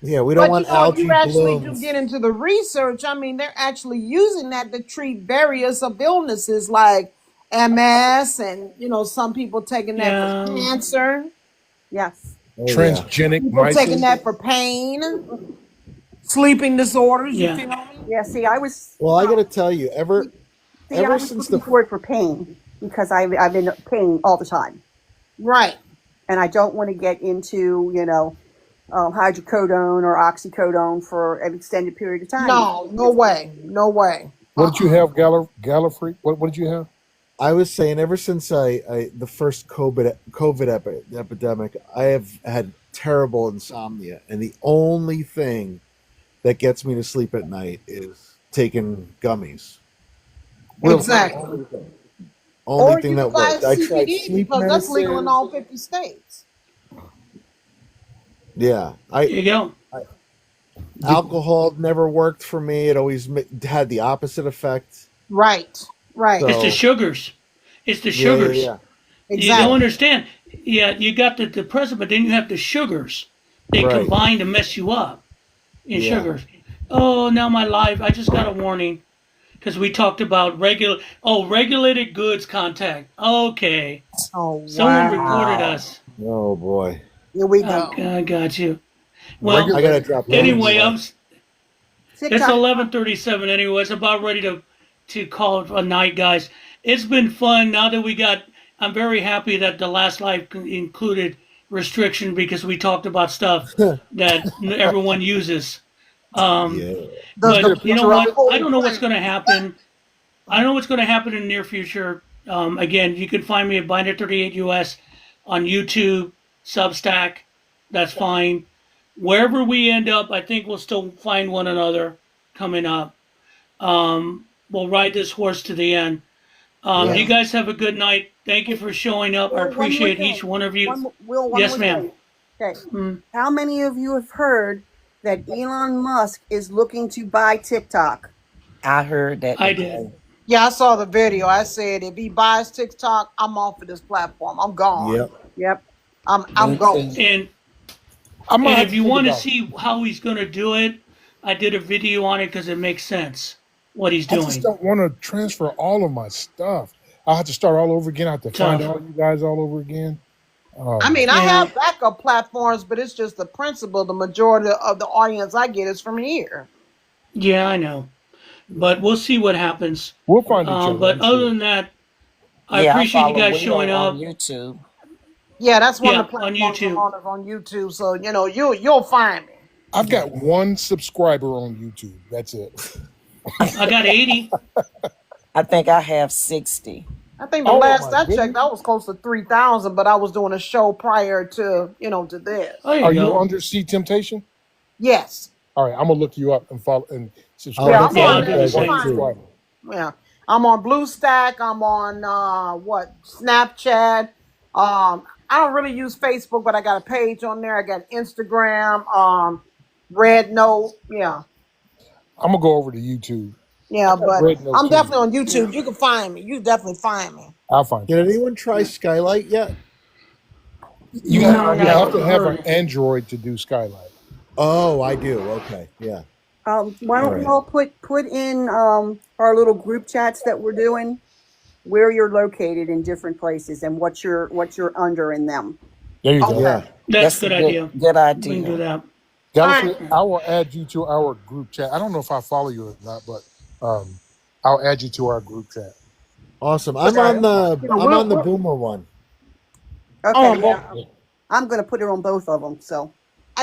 Yeah, we don't But want you know, if algae you actually do blooms. get into the research, I mean, they're actually using that to treat various of illnesses like MS, and some people taking that for Yeah, cancer, Yes. Oh yeah. Transgenic people taking mycin. that for pain, sleeping disorders. You yeah. feel me? Yeah. See, I was. Well, I got to tell you, See, I ever was since looking for it for pain because I've been in pain all the time, Right. and I don't want to get into hydrocodone or oxycodone for an extended period of time. No, no way. No way. What did you have, Gallifrey? What did you have? I was saying, ever since the first COVID epidemic, I have had terrible insomnia, and the only thing that gets me to sleep at night is taking gummies. Really? Exactly. Only Or thing you that can buy worked. I tried CBD sleep because that's legal in medicine. all 50 states. Yeah, There you go. alcohol never worked for me. It always had the opposite effect. Right. Right. It's the So sugars. It's the yeah, yeah, sugars. yeah. You don't Exactly. understand. Yeah, you got the depressant, but then you have the sugars. They Right. combine to mess you up in Yeah. sugars. Oh, now my life. I just got a warning. because we talked about regulated goods contact. Okay, Oh someone recorded wow. us. Oh boy. Here we Okay, go. I got you. Well, I gotta drop down anyway, anyway. it's TikTok. 11:37 anyway. It's about ready to call it a night, guys. It's been fun. Now that I'm very happy that the last live included restriction because we talked about stuff that everyone uses. Um, Yeah. The but you know what? I holy don't know what's plan. going to happen. I don't know what's going to happen in the near future. Again, you can find me at Binder38US on YouTube, Substack. That's fine. Wherever we end up, I think we'll still find one another coming up. We'll ride this horse to the end. Yeah. You guys have a good night. Thank you for showing up. I Will, one more appreciate thing. each one of you. One Yes, more ma'am. thing. Okay. Mm. How many of you have heard that Elon Musk is looking to buy TikTok? I heard that I today. did. Yeah, I saw the video. I said if he buys TikTok, I'm off of this platform. I'm gone. Yep. Yep. I'm Me going. too. And I might and have if to you think want to about it. see how he's going to do it, I did a video on it because it makes sense what he's I just doing. don't want to transfer all of my stuff. I'll have to start all over again. I have to find Tough. all you guys all over again. I mean, I Yeah. have backup platforms, but it's just the principle. The majority of the audience I get is from here. Yeah, I know. But we'll see what happens. We'll find each other. But I'm other sure. than that, I Yeah, I appreciate you follow guys Will showing up. on YouTube. Yeah, that's one Yeah, of the on platforms I'm YouTube. on is on YouTube. So you'll find me. I've got one subscriber on YouTube. That's it. I got 80. I think I have 60. I think the Oh last my I checked, goodness. I was close to 3,000, but I was doing a show prior to to this. Oh, there Are you you go. under Sea Temptation? Yes. All right, I'm gonna look you up and follow and I'll subscribe. Yeah, look I'm Yeah, for I'll on you do there. the guys You'll up same. find me. too. Yeah. I'm on BlueStack. I'm on Snapchat. I don't really use Facebook, but I got a page on there. I got Instagram, Red Note. Yeah. I'm gonna go over to YouTube. Yeah, but Red Note I'm too. definitely on Yeah. YouTube. You can find me. You definitely find me. I'll find you. Did anyone try Skylight yet? You No, have, you I have to have heard an Android to do Skylight. Oh, I do. Okay. Yeah. Why All don't right. y'all put in our little group chats that we're doing where you're located in different places and what you're under in them. There you go. Okay. Yeah. That's That's a a good idea. good We can do idea. that. All right. Gallifrey, I will add you to our group chat. I don't know if I follow you or not, but I'll add you to our group chat. Awesome. I'm Okay. on the You know, I'm we'll, on the we'll Boomer one. Okay, on yeah, both. I'm gonna put it on both of them. So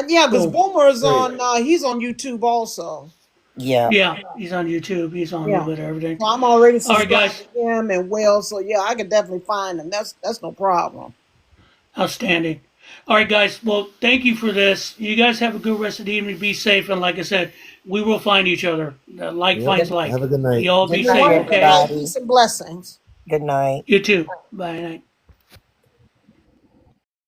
Yeah, because Cool. Boomer is Great. on. He's on YouTube also. Yeah. Yeah, he's on YouTube. He's on a Yeah. little bit of everything. So I'm already All right, subscribed guys. to him and Will. So yeah, I can definitely find him. That's no problem. Outstanding. All right, guys. Well, thank you for this. You guys have a good rest of the evening. Be safe. And like I said, we will find each other. Like Yep. finds Good, like. Have a good night. Y'all good be night, safe, okay? everybody. Peace and blessings. Good night. You too. Bye night.